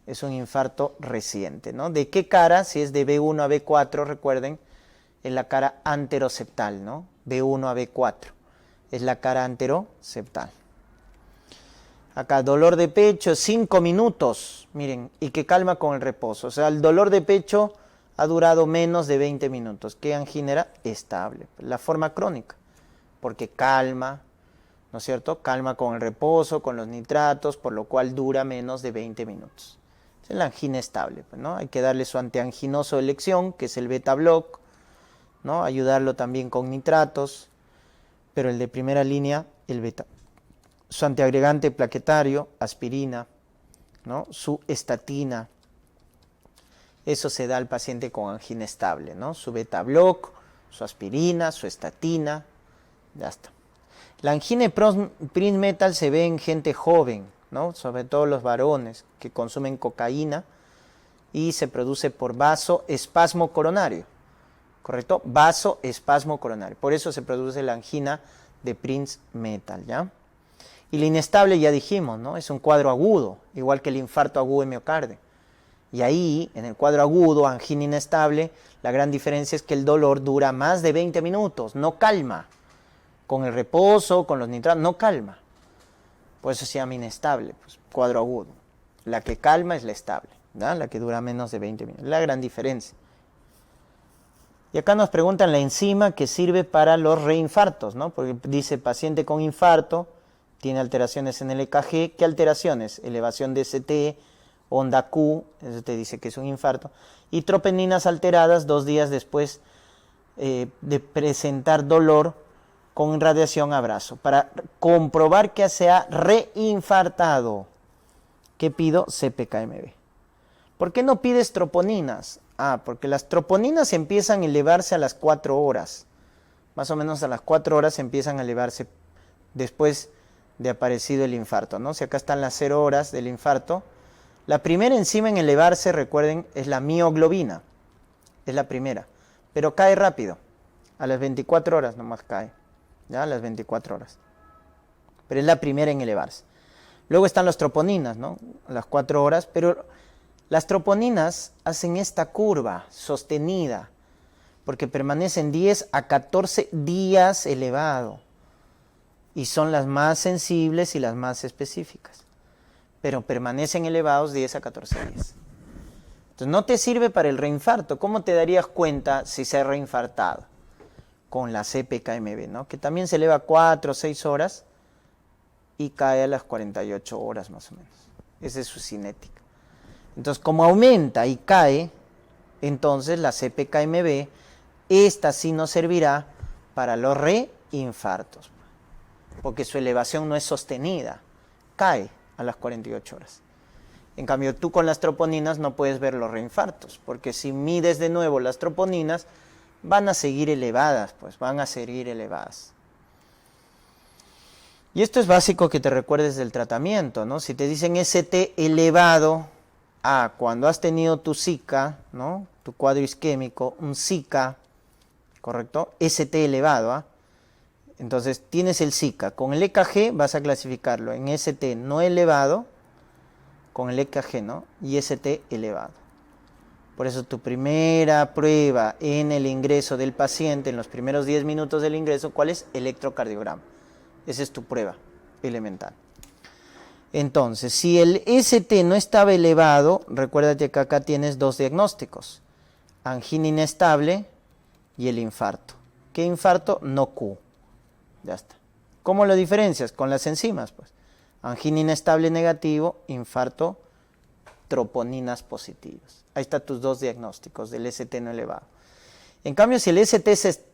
es un infarto reciente, ¿no? ¿De qué cara? Si es de B1 a B4, recuerden, es la cara anteroseptal, ¿no? B1 a B4, es la cara anteroseptal. Acá, dolor de pecho, 5 minutos, miren, y que calma con el reposo. O sea, el dolor de pecho ha durado menos de 20 minutos. ¿Qué angina era? Estable. La forma crónica, porque calma, ¿no es cierto? Calma con el reposo, con los nitratos, por lo cual dura menos de 20 minutos. Es la angina estable, ¿no? Hay que darle su antianginoso de elección, que es el beta-block, ¿no? Ayudarlo también con nitratos, pero el de primera línea, el beta. Su antiagregante plaquetario, aspirina, ¿no? Su estatina. Eso se da al paciente con angina estable, ¿no? Su beta-block, su aspirina, su estatina, Ya está. La angina de Prinzmetal se ve en gente joven, ¿no? Sobre todo los varones que consumen cocaína y se produce por vasoespasmo coronario, ¿correcto? Vasoespasmo coronario. Por eso se produce la angina de Prinzmetal, ¿ya? Y la inestable ya dijimos, ¿no? Es un cuadro agudo, igual que el infarto agudo de miocardio. Y ahí, en el cuadro agudo, angina inestable, la gran diferencia es que el dolor dura más de 20 minutos, no calma. Con el reposo, con los nitratos, no calma. Por eso se llama inestable, pues, cuadro agudo. La que calma es la estable, ¿no? La que dura menos de 20 minutos. La gran diferencia. Y acá nos preguntan la enzima que sirve para los reinfartos, ¿no? Porque dice paciente con infarto, tiene alteraciones en el EKG. ¿Qué alteraciones? Elevación de ST, onda Q, eso te dice que es un infarto. Y troponinas alteradas 2 días después de presentar dolor con radiación a brazo, para comprobar que se ha reinfartado. ¿Qué pido? CPKMB. ¿Por qué no pides troponinas? Porque las troponinas empiezan a elevarse a las 4 horas. Más o menos a las 4 horas empiezan a elevarse después de aparecido el infarto, ¿no? Si acá están las 0 horas del infarto, la primera enzima en elevarse, recuerden, es la mioglobina. Es la primera, pero cae rápido. A las 24 horas nomás cae. ¿Ya? A las 24 horas. Pero es la primera en elevarse. Luego están las troponinas, ¿no? A las 4 horas, pero las troponinas hacen esta curva sostenida, porque permanecen 10 a 14 días elevado, y son las más sensibles y las más específicas, pero permanecen elevados 10 a 14 días. Entonces no te sirve para el reinfarto. ¿Cómo te darías cuenta si se ha reinfartado? Con la CPKMB, ¿no? Que también se eleva 4 o 6 horas y cae a las 48 horas más o menos. Esa es su cinética. Entonces, como aumenta y cae, entonces la CPKMB, esta sí nos servirá para los reinfartos, porque su elevación no es sostenida, cae a las 48 horas. En cambio, tú con las troponinas no puedes ver los reinfartos, porque si mides de nuevo las troponinas, van a seguir elevadas, pues van a seguir elevadas. Y esto es básico que te recuerdes del tratamiento, ¿no? Si te dicen ST elevado, cuando has tenido tu Zika, ¿no? Tu cuadro isquémico, un Zika, ¿correcto? ST elevado, Entonces tienes el Zika. Con el EKG vas a clasificarlo en ST no elevado, con el EKG, ¿no? Y ST elevado. Por eso tu primera prueba en el ingreso del paciente, en los primeros 10 minutos del ingreso, ¿cuál es? Electrocardiograma. Esa es tu prueba elemental. Entonces, si el ST no estaba elevado, recuérdate que acá tienes 2 diagnósticos. Angina inestable y el infarto. ¿Qué infarto? No Q. Ya está. ¿Cómo lo diferencias? Con las enzimas, pues. Angina inestable negativo, infarto, troponinas positivas. Ahí están tus 2 diagnósticos del ST no elevado. En cambio, si el ST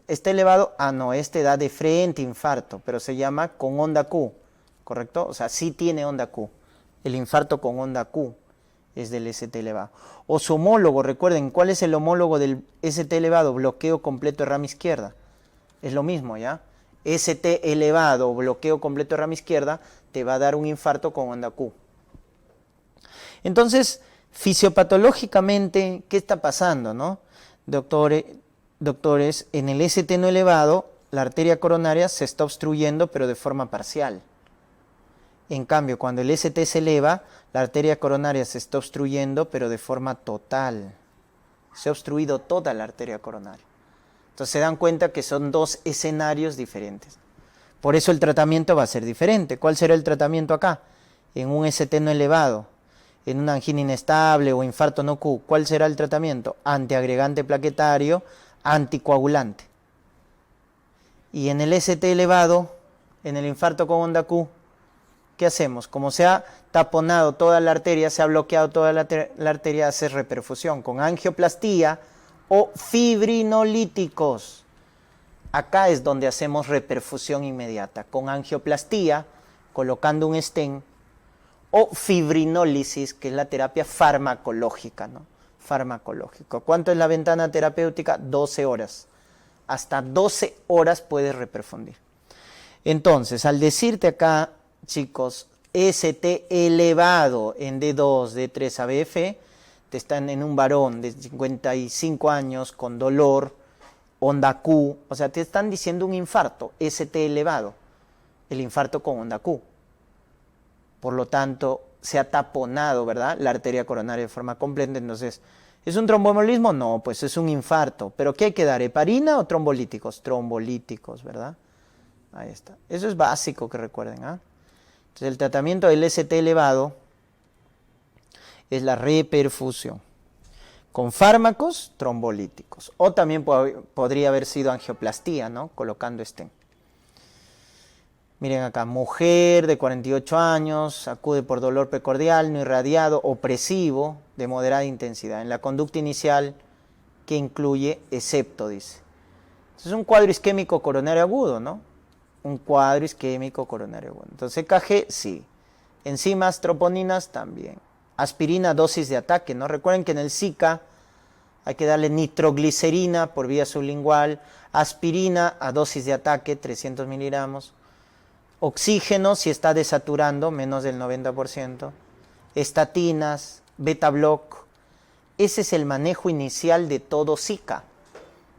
está elevado, no, este da de frente infarto, pero se llama con onda Q, ¿correcto? O sea, sí tiene onda Q. El infarto con onda Q es del ST elevado. O su homólogo, recuerden, ¿cuál es el homólogo del ST elevado? Bloqueo completo de rama izquierda. Es lo mismo, ¿ya? ST elevado, bloqueo completo de rama izquierda, te va a dar un infarto con onda Q. Entonces, fisiopatológicamente, ¿qué está pasando, no? Doctores, en el ST no elevado, la arteria coronaria se está obstruyendo, pero de forma parcial. En cambio, cuando el ST se eleva, la arteria coronaria se está obstruyendo, pero de forma total. Se ha obstruido toda la arteria coronaria. Entonces se dan cuenta que son 2 escenarios diferentes. Por eso el tratamiento va a ser diferente. ¿Cuál será el tratamiento acá? En un ST no elevado, en una angina inestable o infarto no Q, ¿cuál será el tratamiento? Antiagregante plaquetario, anticoagulante. Y en el ST elevado, en el infarto con onda Q, ¿qué hacemos? Como se ha taponado toda la arteria, se ha bloqueado toda la arteria, hace reperfusión con angioplastía o fibrinolíticos. Acá es donde hacemos reperfusión inmediata, con angioplastía, colocando un stent, o fibrinólisis, que es la terapia farmacológica, ¿no? Farmacológico. ¿Cuánto es la ventana terapéutica? 12 horas. Hasta 12 horas puedes reperfundir. Entonces, al decirte acá, chicos, ST elevado en D2, D3 ABF, te están en un varón de 55 años con dolor, onda Q, o sea, te están diciendo un infarto, ST elevado, el infarto con onda Q. Por lo tanto, se ha taponado, ¿verdad?, la arteria coronaria de forma completa. Entonces, ¿es un tromboembolismo? No, pues es un infarto. ¿Pero qué hay que dar? ¿Heparina o trombolíticos? Trombolíticos, ¿verdad? Ahí está. Eso es básico que recuerden, ¿ah? Entonces, el tratamiento del ST elevado es la reperfusión con fármacos trombolíticos. O también podría haber sido angioplastía, ¿no?, colocando stent. Miren acá, mujer de 48 años, acude por dolor precordial, no irradiado, opresivo, de moderada intensidad. En la conducta inicial, que incluye excepto, dice. Entonces, es un cuadro isquémico coronario agudo, ¿no? Un cuadro isquémico coronario agudo. Entonces, EKG, sí. Enzimas, troponinas, también. Aspirina, dosis de ataque, ¿no? Recuerden que en el Zika hay que darle nitroglicerina por vía sublingual, aspirina a dosis de ataque, 300 miligramos. Oxígeno si está desaturando, menos del 90%. Estatinas, beta-block. Ese es el manejo inicial de todo Zika.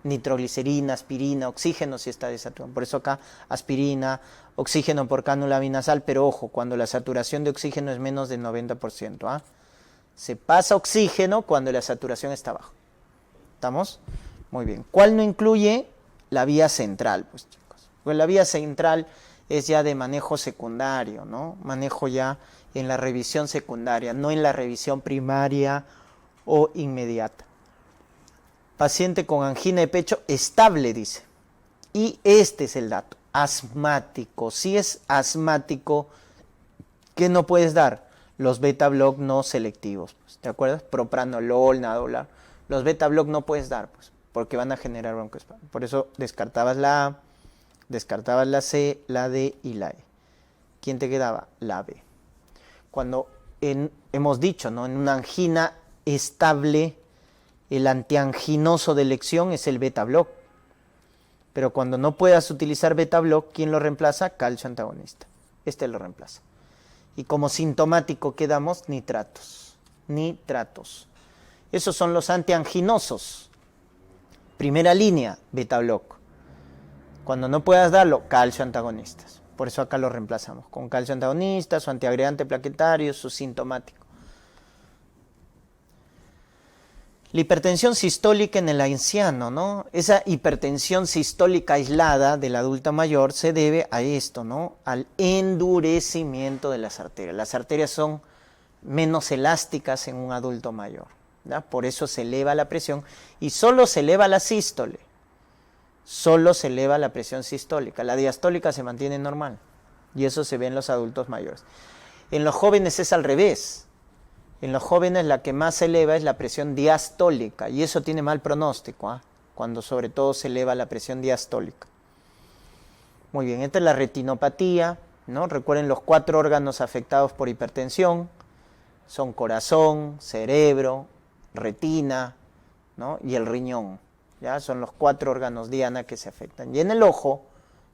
Nitroglicerina, aspirina, oxígeno si está desaturando. Por eso acá aspirina, oxígeno por cánula binasal, pero ojo, cuando la saturación de oxígeno es menos del 90%. ¿Ah? Se pasa oxígeno cuando la saturación está baja. ¿Estamos? Muy bien. ¿Cuál no incluye? La vía central, pues chicos. Pues la vía central es ya de manejo secundario, ¿no? Manejo ya en la revisión secundaria, no en la revisión primaria o inmediata. Paciente con angina de pecho estable, dice. Y este es el dato, asmático. Si es asmático, ¿qué no puedes dar? Los beta-block no selectivos, pues, ¿te acuerdas? Propranolol, Nadolar. Los beta-block no puedes dar, pues, porque van a generar broncoespasmo. Por eso descartabas la A, descartabas la C, la D y la E. ¿Quién te quedaba? La B. Cuando hemos dicho, ¿no?, en una angina estable, el antianginoso de elección es el beta-block. Pero cuando no puedas utilizar beta-block, ¿quién lo reemplaza? Calcio antagonista. Este lo reemplaza. Y como sintomático quedamos nitratos. Nitratos. Esos son los antianginosos. Primera línea, beta-block. Cuando no puedas darlo, calcio antagonistas. Por eso acá lo reemplazamos con calcio antagonista, su antiagregante plaquetario, su sintomático. La hipertensión sistólica en el anciano, ¿no? Esa hipertensión sistólica aislada del adulto mayor se debe a esto, ¿no? Al endurecimiento de las arterias. Las arterias son menos elásticas en un adulto mayor, ¿ya? Por eso se eleva la presión y solo se eleva la sístole. Solo se eleva la presión sistólica. La diastólica se mantiene normal y eso se ve en los adultos mayores. En los jóvenes es al revés. En los jóvenes la que más se eleva es la presión diastólica y eso tiene mal pronóstico, ¿eh? Cuando sobre todo se eleva la presión diastólica. Muy bien, esta es la retinopatía, ¿no? Recuerden los 4 órganos afectados por hipertensión, son corazón, cerebro, retina, ¿no?, y el riñón. ¿Ya? Son los 4 órganos diana que se afectan. Y en el ojo,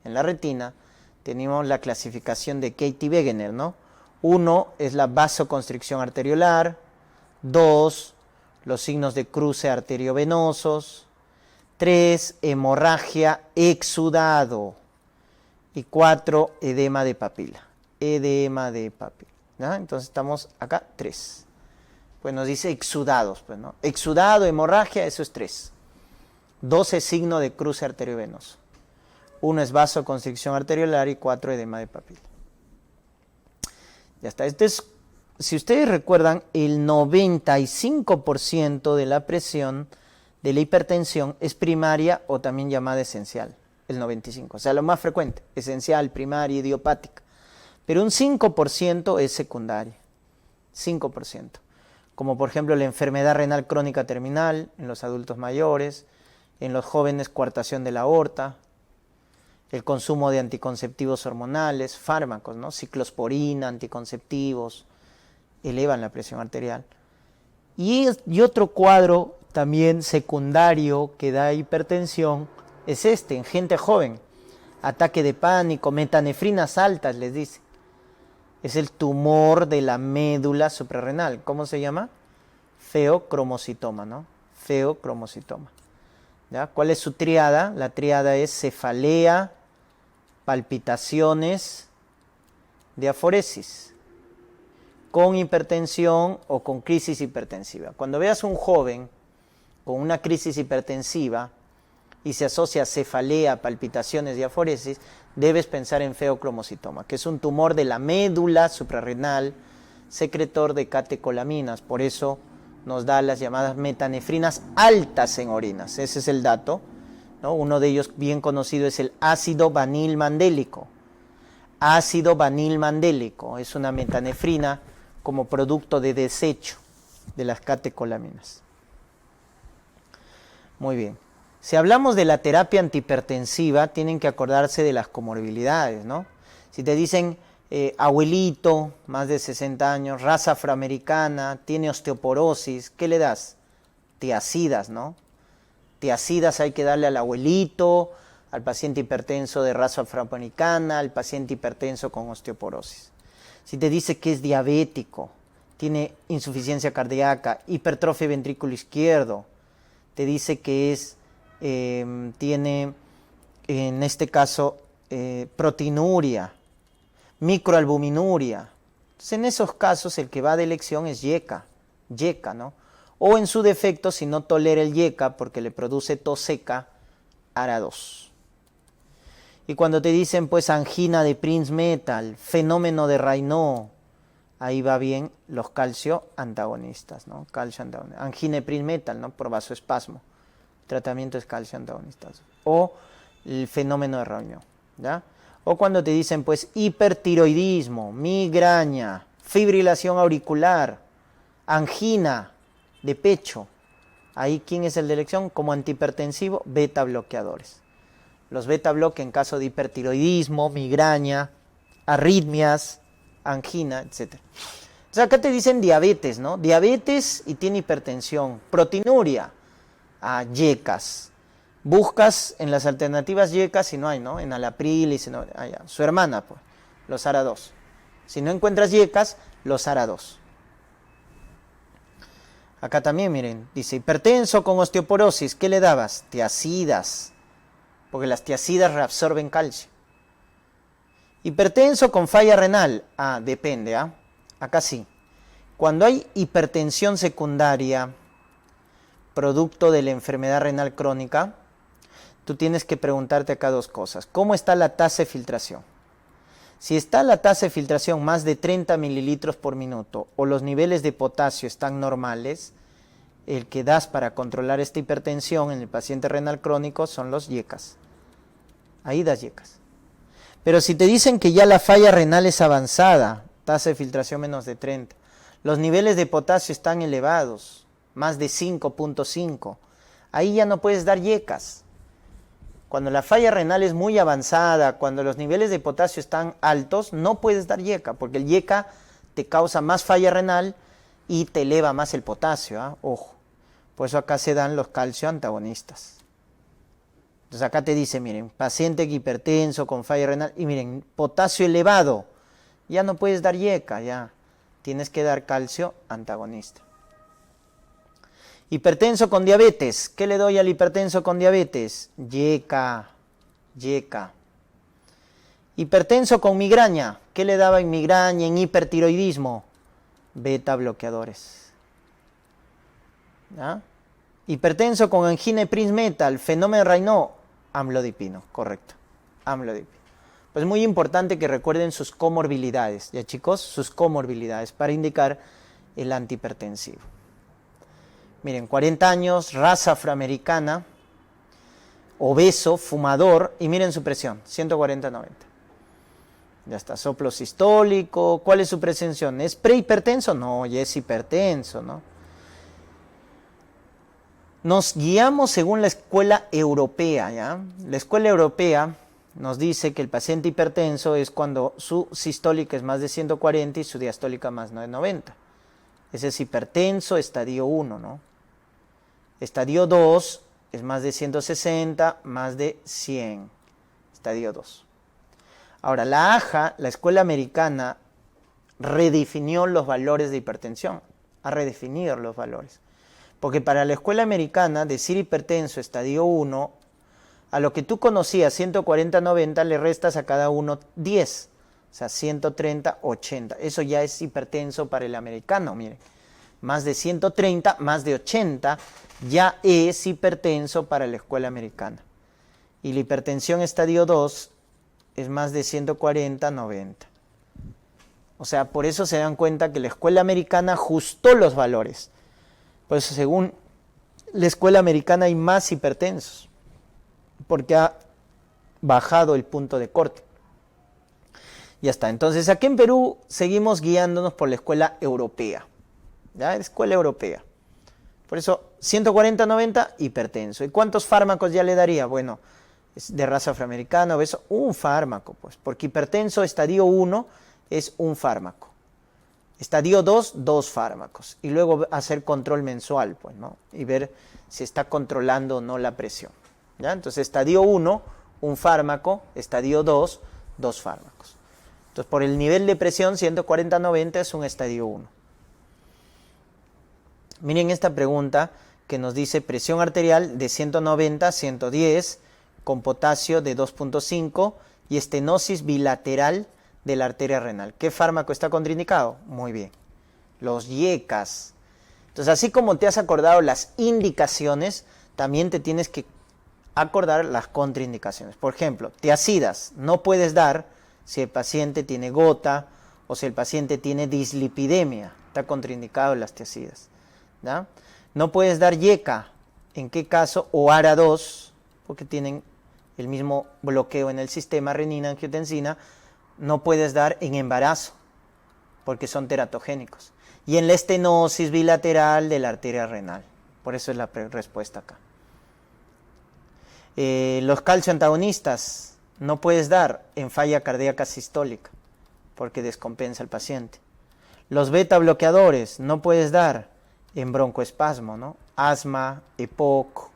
en la retina, tenemos la clasificación de Katie Wegener, ¿no? 1 es la vasoconstricción arteriolar, 2, los signos de cruce arteriovenosos, 3, hemorragia, exudado, y 4, edema de papila. Edema de papila. ¿Ya? Entonces estamos acá, 3. Pues nos dice exudados, pues, ¿no? Exudado, hemorragia, eso es 3. 2 es signo de cruce arteriovenoso. 1 es vasoconstricción arteriolar y 4 edema de papila. Ya está. Este es, si ustedes recuerdan, el 95% de la presión de la hipertensión es primaria o también llamada esencial. El 95%. O sea, lo más frecuente. Esencial, primaria, idiopática. Pero un 5% es secundaria. 5%. Como por ejemplo la enfermedad renal crónica terminal en los adultos mayores, en los jóvenes coartación de la aorta, el consumo de anticonceptivos hormonales, fármacos, ¿no? Ciclosporina, anticonceptivos, elevan la presión arterial. Y otro cuadro también secundario que da hipertensión es en gente joven. ataque de pánico, metanefrinas altas, les dice. Es el tumor de la médula suprarrenal. ¿Cómo se llama? Feocromocitoma, ¿no? Feocromocitoma. ¿Ya? ¿Cuál es su tríada? La tríada es cefalea, palpitaciones, diaforesis, con hipertensión o con crisis hipertensiva. Cuando veas un joven con una crisis hipertensiva y se asocia a cefalea, palpitaciones, diaforesis, debes pensar en feocromocitoma, que es un tumor de la médula suprarrenal, secretor de catecolaminas. Por eso nos da las llamadas metanefrinas altas en orinas. Ese es el dato, ¿no? Uno de ellos bien conocido es el ácido vanilmandélico. Ácido vanilmandélico es una metanefrina como producto de desecho de las catecolaminas. Muy bien. Si hablamos de la terapia antihipertensiva, tienen que acordarse de las comorbilidades, ¿no? Si te dicen abuelito, más de 60 años, raza afroamericana, tiene osteoporosis, ¿qué le das? Tiazidas, ¿no? Tiazidas hay que darle al abuelito, al paciente hipertenso de raza afroamericana, al paciente hipertenso con osteoporosis. Si te dice que es diabético, tiene insuficiencia cardíaca, hipertrofia ventrículo izquierdo, te dice que tiene, en este caso, proteinuria, microalbuminuria. Entonces, en esos casos, el que va de elección es YECA, ¿no? O en su defecto, si no tolera el YECA porque le produce tos seca, ARA2. Y cuando te dicen, pues, angina de Prinzmetal, fenómeno de Raynaud, ahí va bien los calcio antagonistas, ¿no? Calcio antagonista. Angina de Prinzmetal, ¿no? Por vasoespasmo. Tratamiento es calcio antagonistas. O el fenómeno de Raynaud, ¿ya? O cuando te dicen, pues, hipertiroidismo, migraña, fibrilación auricular, angina de pecho. Ahí, ¿quién es el de elección? Como antihipertensivo, beta bloqueadores. Los beta bloque en caso de hipertiroidismo, migraña, arritmias, angina, etc. O sea, acá te dicen diabetes, ¿no? Diabetes y tiene hipertensión, proteinuria, YECAS. Buscas en las alternativas YECAS si no hay, ¿no? En Alapril y si no, su hermana, pues, los ARA2. Si no encuentras YECAS, los ARA2. Acá también, miren, dice hipertenso con osteoporosis, ¿qué le dabas? Tiazidas, porque las tiazidas reabsorben calcio. Hipertenso con falla renal, depende, acá sí. Cuando hay hipertensión secundaria, producto de la enfermedad renal crónica, tú tienes que preguntarte acá dos cosas. ¿Cómo está la tasa de filtración? Si está la tasa de filtración más de 30 mililitros por minuto o los niveles de potasio están normales, el que das para controlar esta hipertensión en el paciente renal crónico son los YECAS. Ahí das YECAS. Pero si te dicen que ya la falla renal es avanzada, tasa de filtración menos de 30, los niveles de potasio están elevados, más de 5.5, ahí ya no puedes dar YECAS. Cuando la falla renal es muy avanzada, cuando los niveles de potasio están altos, no puedes dar YECA, porque el YECA te causa más falla renal y te eleva más el potasio, ojo. Por eso acá se dan los calcio antagonistas. Entonces acá te dice, miren, paciente hipertenso con falla renal, y miren, potasio elevado, ya no puedes dar YECA, ya tienes que dar calcio antagonista. Hipertenso con diabetes, ¿qué le doy al hipertenso con diabetes? YECA. Hipertenso con migraña, ¿qué le daba en migraña, en hipertiroidismo? Beta bloqueadores. ¿Ya? Hipertenso con angina de Prinzmetal, fenómeno de Raynaud, amlodipino, correcto, amlodipino. Pues es muy importante que recuerden sus comorbilidades, ¿ya chicos? Sus comorbilidades para indicar el antihipertensivo. Miren, 40 años, raza afroamericana, obeso, fumador, y miren su presión, 140/90. Ya está, soplo sistólico. ¿Cuál es su pretensión? ¿Es prehipertenso? No, ya es hipertenso, ¿no? Nos guiamos según la escuela europea, ¿ya? La escuela europea nos dice que el paciente hipertenso es cuando su sistólica es más de 140 y su diastólica más de 90. Ese es hipertenso, estadio 1, ¿no? Estadio 2 es más de 160, más de 100. estadio 2. Ahora, la AJA, la Escuela Americana, redefinió los valores de hipertensión, ha redefinido los valores. Porque para la Escuela Americana, decir hipertenso estadio 1, a lo que tú conocías, 140-90, le restas a cada uno 10. O sea, 130-80. Eso ya es hipertenso para el americano, miren. Más de 130, más de 80, ya es hipertenso para la escuela americana. Y la hipertensión estadio 2 es más de 140-90. O sea, por eso se dan cuenta que la escuela americana ajustó los valores. Por eso, según la escuela americana, hay más hipertensos, porque ha bajado el punto de corte. Ya está. Entonces, aquí en Perú seguimos guiándonos por la escuela europea. ¿Ya? La escuela europea. Por eso, 140-90, hipertenso. ¿Y cuántos fármacos ya le daría? Bueno, es de raza afroamericana, obeso, un fármaco, pues, porque hipertenso estadio 1 es un fármaco. Estadio 2, 2 fármacos. Y luego hacer control mensual, pues, ¿no? Y ver si está controlando o no la presión. ¿Ya? Entonces, estadio 1, un fármaco. Estadio 2, 2 fármacos. Entonces, por el nivel de presión, 140-90 es un estadio 1. Miren esta pregunta que nos dice presión arterial de 190-110 con potasio de 2.5 y estenosis bilateral de la arteria renal. ¿Qué fármaco está contraindicado? Muy bien, los IECAS. Entonces, así como te has acordado las indicaciones, también te tienes que acordar las contraindicaciones. Por ejemplo, tiazidas no puedes dar si el paciente tiene gota o si el paciente tiene dislipidemia. Está contraindicado las tiazidas. ¿Ya? No puedes dar IECA. ¿En qué caso? O ARA2, porque tienen el mismo bloqueo en el sistema, renina-angiotensina. No puedes dar en embarazo, porque son teratogénicos. Y en la estenosis bilateral de la arteria renal. Por eso es la respuesta acá. Los calcioantagonistas no puedes dar en falla cardíaca sistólica, porque descompensa al paciente. Los beta bloqueadores no puedes dar en broncoespasmo, ¿no? Asma, EPOC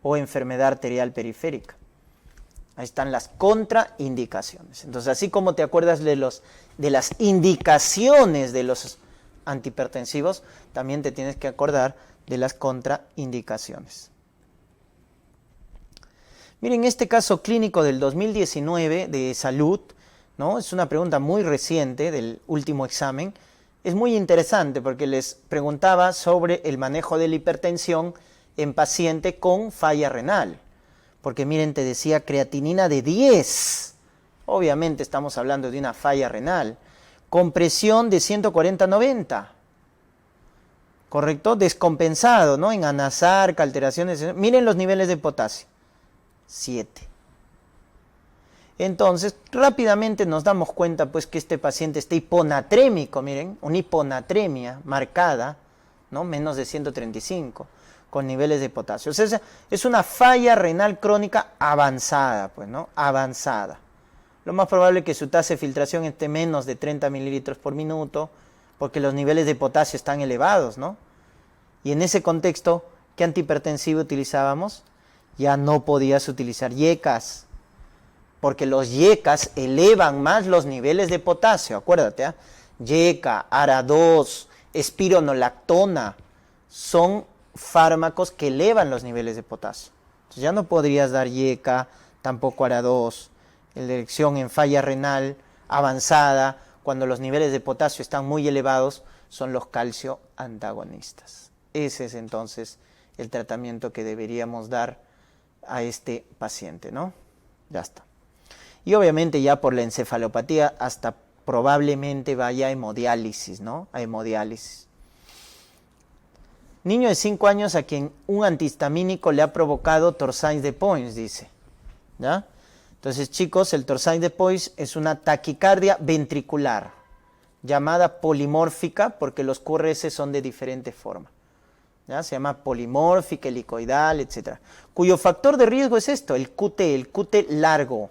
o enfermedad arterial periférica. Ahí están las contraindicaciones. Entonces, así como te acuerdas de las indicaciones de los antihipertensivos, también te tienes que acordar de las contraindicaciones. Miren, este caso clínico del 2019 de salud, ¿no? Es una pregunta muy reciente del último examen. Es muy interesante porque les preguntaba sobre el manejo de la hipertensión en paciente con falla renal. Porque miren, te decía creatinina de 10. Obviamente estamos hablando de una falla renal. Con presión de 140-90. ¿Correcto? Descompensado, ¿no? En anasarca, alteraciones. Miren los niveles de potasio. 7. Entonces, rápidamente nos damos cuenta pues que este paciente está hiponatrémico, miren, una hiponatremia marcada, ¿no? Menos de 135, con niveles de potasio. O sea, es una falla renal crónica avanzada, pues, ¿no? Avanzada. Lo más probable es que su tasa de filtración esté menos de 30 mililitros por minuto, porque los niveles de potasio están elevados, ¿no? Y en ese contexto, ¿qué antihipertensivo utilizábamos? Ya no podías utilizar IECAS, porque los IECAS elevan más los niveles de potasio, acuérdate, ¿eh? IECA, ARA2, espironolactona, son fármacos que elevan los niveles de potasio. Entonces ya no podrías dar IECA, tampoco ARA2, en dirección en falla renal avanzada, cuando los niveles de potasio están muy elevados, son los calcioantagonistas. Ese es entonces el tratamiento que deberíamos dar a este paciente, ¿no? Ya está. Y obviamente ya por la encefalopatía hasta probablemente vaya a hemodiálisis, ¿no? A hemodiálisis. Niño de 5 años a quien un antihistamínico le ha provocado torsades de Points, dice. ¿Ya? Entonces, chicos, el torsades de Points es una taquicardia ventricular, llamada polimórfica porque los QRS son de diferente forma. ¿Ya? Se llama polimórfica, helicoidal, etc. Cuyo factor de riesgo es esto, el QT largo.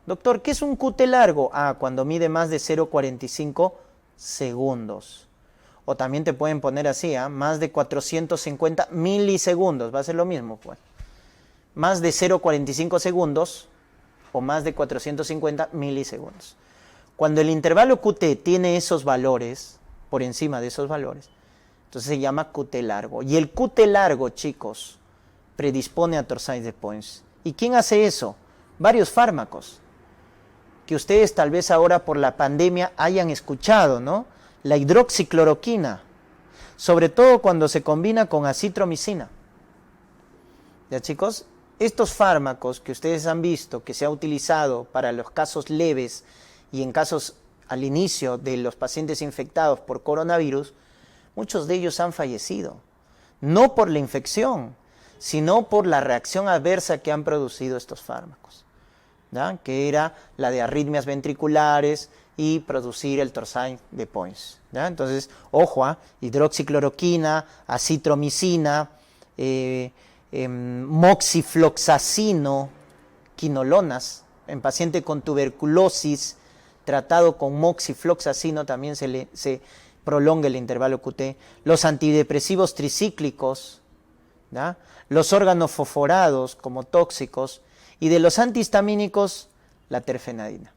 Doctor, ¿qué es un QT largo? Cuando mide más de 0,45 segundos. O también te pueden poner así, más de 450 milisegundos. Va a ser lo mismo, pues. Más de 0,45 segundos o más de 450 milisegundos. Cuando el intervalo QT tiene esos valores, por encima de esos valores, entonces se llama QT largo. Y el QT largo, chicos, predispone a torsades de Points. ¿Y quién hace eso? Varios fármacos que ustedes tal vez ahora por la pandemia hayan escuchado, ¿no? La hidroxicloroquina, sobre todo cuando se combina con acitromicina. ¿Ya, chicos? Estos fármacos que ustedes han visto que se ha utilizado para los casos leves y en casos al inicio de los pacientes infectados por coronavirus, muchos de ellos han fallecido. No por la infección, sino por la reacción adversa que han producido estos fármacos, ¿ya? Que era la de arritmias ventriculares y producir el torsade de Points, ¿ya? Entonces, ojo, hidroxicloroquina, acitromicina, moxifloxacino, quinolonas, en paciente con tuberculosis, tratado con moxifloxacino también se prolonga el intervalo QT, los antidepresivos tricíclicos, ¿ya? Los órganos fosforados como tóxicos, y de los antihistamínicos, la terfenadina,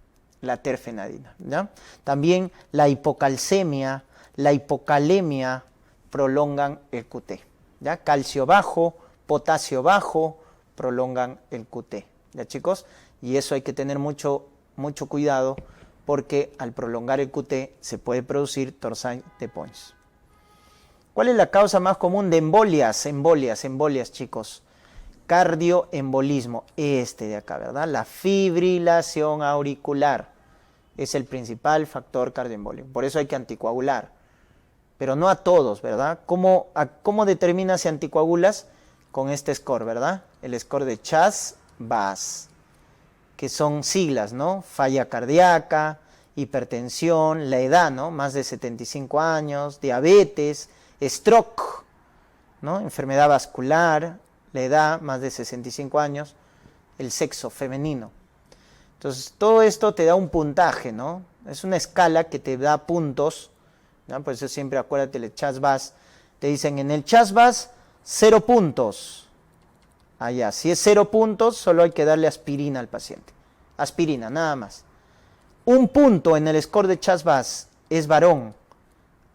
¿ya? También la hipocalcemia, la hipocalemia prolongan el QT, ¿ya? Calcio bajo, potasio bajo, prolongan el QT, ¿ya, chicos? Y eso hay que tener mucho cuidado, porque al prolongar el QT se puede producir torsade de Points. ¿Cuál es la causa más común de embolias, chicos? Cardioembolismo, este de acá, ¿verdad? La fibrilación auricular es el principal factor cardioembólico. Por eso hay que anticoagular, pero no a todos, ¿verdad? ¿Cómo determinas si anticoagulas? Con este score, ¿verdad? El score de CHAS-VAS, que son siglas, ¿no? Falla cardíaca, hipertensión, la edad, ¿no? Más de 75 años, diabetes, stroke, ¿no? Enfermedad vascular, la edad, más de 65 años, el sexo femenino. Entonces, todo esto te da un puntaje, ¿no? Es una escala que te da puntos, ¿no? Por eso siempre acuérdate del CHAS-VAS. Te dicen, en el CHAS-VAS, 0 puntos. Allá, si es 0 puntos, solo hay que darle aspirina al paciente. Aspirina, nada más. 1 punto en el score de CHAS-VAS es varón.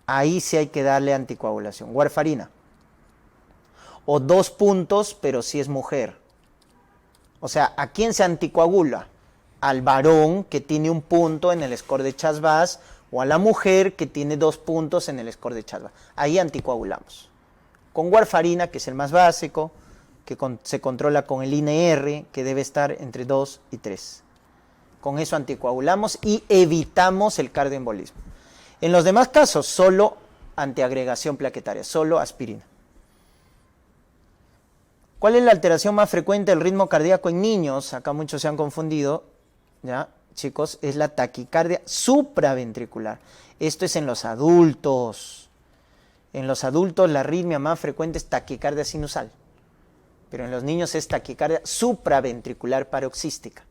Ahí sí hay que darle anticoagulación, warfarina. O 2 puntos, pero si es mujer. O sea, ¿a quién se anticoagula? Al varón que tiene 1 punto en el score de CHAS-VAS, o a la mujer que tiene 2 puntos en el score de CHAS-VAS. Ahí anticoagulamos. Con warfarina, que es el más básico, que se controla con el INR, que debe estar entre 2 y 3. Con eso anticoagulamos y evitamos el cardioembolismo. En los demás casos, solo antiagregación plaquetaria, solo aspirina. ¿Cuál es la alteración más frecuente del ritmo cardíaco en niños? Acá muchos se han confundido, ¿ya, chicos? Es la taquicardia supraventricular. Esto es en los adultos. En los adultos la arritmia más frecuente es taquicardia sinusal, pero en los niños es taquicardia supraventricular paroxística.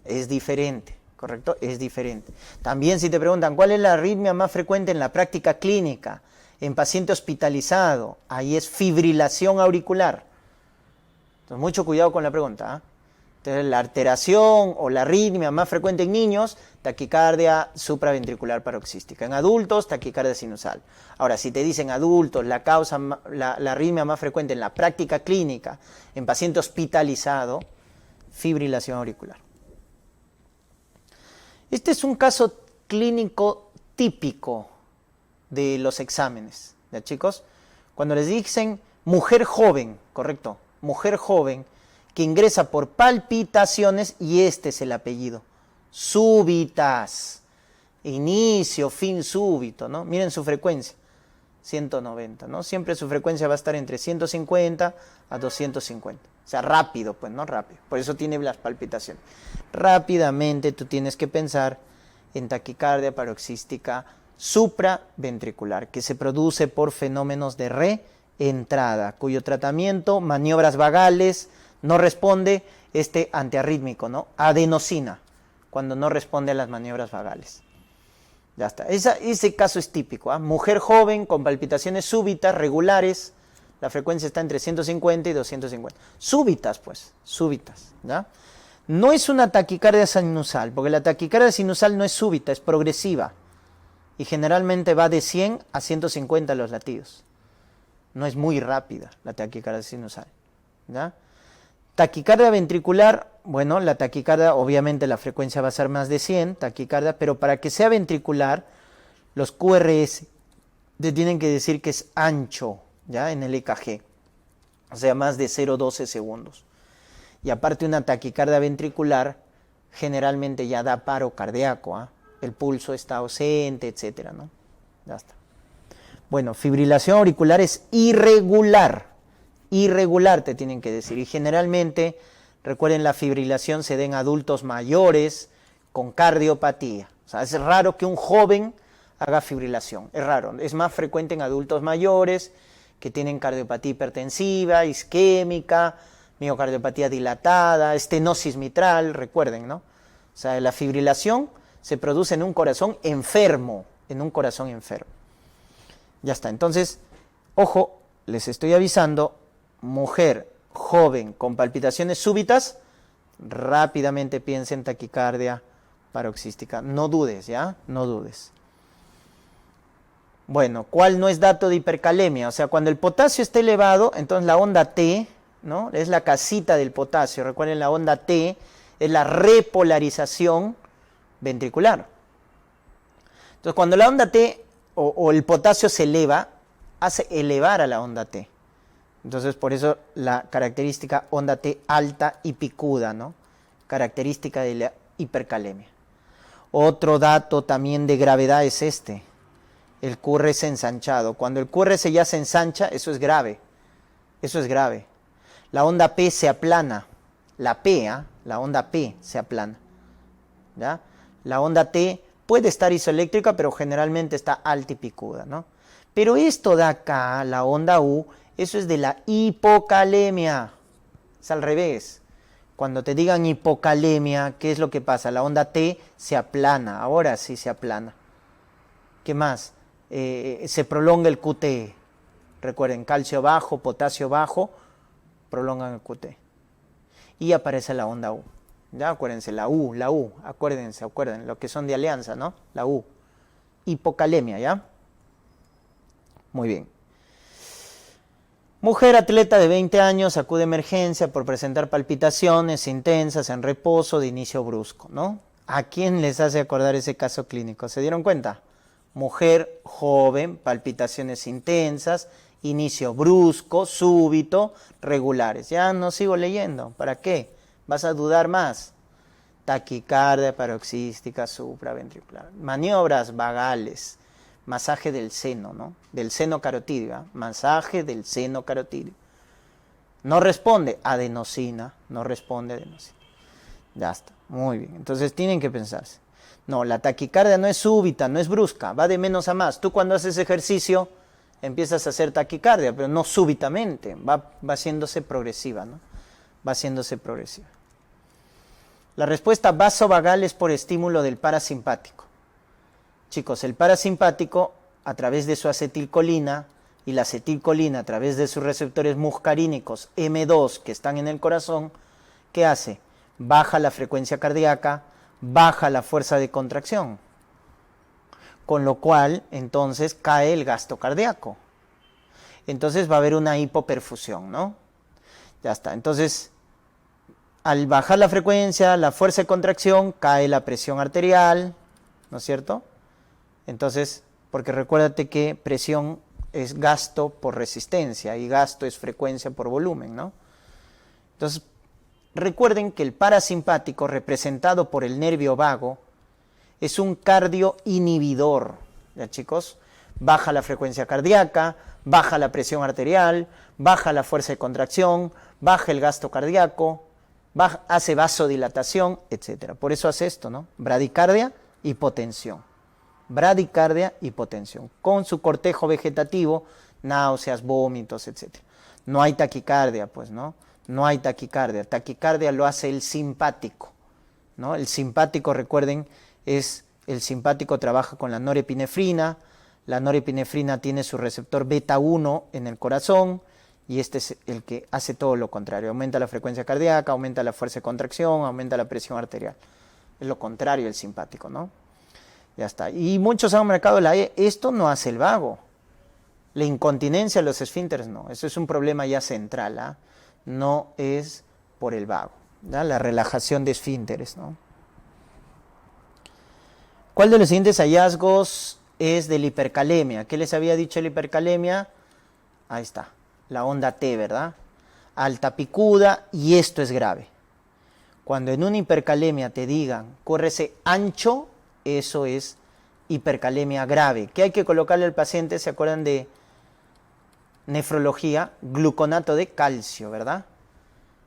Es diferente, ¿correcto? Es diferente. También si te preguntan, ¿cuál es la arritmia más frecuente en la práctica clínica? En paciente hospitalizado, ahí es fibrilación auricular. Entonces, mucho cuidado con la pregunta, ¿eh? Entonces, la alteración o la arritmia más frecuente en niños, taquicardia supraventricular paroxística. En adultos, taquicardia sinusal. Ahora, si te dicen adultos, la arritmia más frecuente en la práctica clínica, en paciente hospitalizado, fibrilación auricular. Este es un caso clínico típico de los exámenes, ¿ya, chicos? Cuando les dicen mujer joven, correcto, mujer joven que ingresa por palpitaciones, y este es el apellido, súbitas, inicio, fin súbito, ¿no? Miren su frecuencia, 190, ¿no? Siempre su frecuencia va a estar entre 150 a 250. O sea, rápido, pues, ¿no? Rápido. Por eso tiene las palpitaciones. Rápidamente tú tienes que pensar en taquicardia paroxística supraventricular, que se produce por fenómenos de reentrada, cuyo tratamiento, maniobras vagales, no responde antiarrítmico, ¿no? Adenosina, cuando no responde a las maniobras vagales. Ya está. Ese caso es típico, ¿eh? Mujer joven con palpitaciones súbitas, regulares, la frecuencia está entre 150 y 250. Súbitas, pues, súbitas, ¿ya? No es una taquicardia sinusal, porque la taquicardia sinusal no es súbita, es progresiva. Y generalmente va de 100 a 150 los latidos. No es muy rápida la taquicardia sinusal, ¿ya? Taquicardia ventricular, bueno, la taquicardia, obviamente la frecuencia va a ser más de 100, taquicardia, pero para que sea ventricular, los QRS te tienen que decir que es ancho, ¿ya? En el EKG, o sea, más de 0,12 segundos. Y aparte una taquicardia ventricular, generalmente ya da paro cardíaco, ¿ah? El pulso está ausente, etcétera, ¿no? Ya está. Bueno, fibrilación auricular es irregular. Irregular te tienen que decir. Y generalmente, recuerden, la fibrilación se da en adultos mayores con cardiopatía. O sea, es raro que un joven haga fibrilación. Es raro. Es más frecuente en adultos mayores que tienen cardiopatía hipertensiva, isquémica, miocardiopatía dilatada, estenosis mitral, recuerden, ¿no? O sea, la fibrilación se produce en un corazón enfermo, Ya está. Entonces, ojo, les estoy avisando, mujer joven con palpitaciones súbitas, rápidamente piensa en taquicardia paroxística. No dudes, ¿ya? No dudes. Bueno, ¿cuál no es dato de hipercalemia? O sea, cuando el potasio está elevado, entonces la onda T, ¿no? Es la casita del potasio. Recuerden, la onda T es la repolarización ventricular. Entonces, cuando la onda T o el potasio se eleva, hace elevar a la onda T. Entonces, por eso la característica onda T alta y picuda, ¿no? Característica de la hipercalemia. Otro dato también de gravedad es este, el QRS ensanchado. Cuando el QRS ya se ensancha, eso es grave. Eso es grave. La onda P se aplana. La P, la onda P se aplana. ¿Ya? La onda T puede estar isoeléctrica, pero generalmente está alta y picuda, ¿no? Pero esto de acá, la onda U, eso es de la hipocalemia. Es al revés. Cuando te digan hipocalemia, ¿qué es lo que pasa? La onda T se aplana. Ahora sí se aplana. ¿Qué más? Se prolonga el QT. Recuerden, calcio bajo, potasio bajo, prolongan el QT. Y aparece la onda U. Ya, acuérdense, la U, acuerden, lo que son de alianza, ¿no? La U. Hipocalemia, ¿ya? Muy bien. Mujer atleta de 20 años acude a emergencia por presentar palpitaciones intensas en reposo de inicio brusco, ¿no? ¿A quién les hace acordar ese caso clínico? ¿Se dieron cuenta? Mujer joven, palpitaciones intensas, inicio brusco, súbito, regulares. Ya no sigo leyendo. ¿Para qué? Vas a dudar más. Taquicardia paroxística supraventricular. Maniobras vagales. Masaje del seno, ¿no? Del seno carotídeo. Masaje del seno carotídeo. No responde adenosina. No responde adenosina. Ya está. Muy bien. Entonces tienen que pensarse. No, la taquicardia no es súbita, no es brusca. Va de menos a más. Tú cuando haces ejercicio empiezas a hacer taquicardia, pero no súbitamente. Va haciéndose progresiva, ¿no? Va haciéndose progresiva. La respuesta vasovagal es por estímulo del parasimpático. Chicos, el parasimpático, a través de su acetilcolina, y la acetilcolina a través de sus receptores muscarínicos M2 que están en el corazón, ¿qué hace? Baja la frecuencia cardíaca, baja la fuerza de contracción. Con lo cual, entonces, cae el gasto cardíaco. Entonces va a haber una hipoperfusión, ¿no? Ya está. Entonces, al bajar la frecuencia, la fuerza de contracción, cae la presión arterial, ¿no es cierto? Entonces, porque recuérdate que presión es gasto por resistencia y gasto es frecuencia por volumen, ¿no? Entonces, recuerden que el parasimpático, representado por el nervio vago, es un cardioinhibidor, ¿ya, chicos? Baja la frecuencia cardíaca, baja la presión arterial, baja la fuerza de contracción, baja el gasto cardíaco, hace vasodilatación, etc. Por eso hace esto, ¿no? Bradicardia, hipotensión. Bradicardia, hipotensión. Con su cortejo vegetativo, náuseas, vómitos, etc. No hay taquicardia, pues, ¿no? No hay taquicardia. Taquicardia lo hace el simpático, ¿no? El simpático, recuerden, el simpático trabaja con la norepinefrina. La norepinefrina tiene su receptor beta 1 en el corazón y este es el que hace todo lo contrario. Aumenta la frecuencia cardíaca, aumenta la fuerza de contracción, aumenta la presión arterial. Es lo contrario del simpático, ¿no? Ya está. Y muchos han marcado la E. Esto no hace el vago. La incontinencia de los esfínteres no. Eso es un problema ya central, ¿ah? No es por el vago, ¿ya? La relajación de esfínteres, ¿no? ¿Cuál de los siguientes hallazgos es de la hipercalemia? ¿Qué les había dicho la hipercalemia? Ahí está, la onda T, ¿verdad? Alta picuda, y esto es grave. Cuando en una hipercalemia te digan, córrese ancho, eso es hipercalemia grave. ¿Qué hay que colocarle al paciente? ¿Se acuerdan de nefrología? Gluconato de calcio, ¿verdad?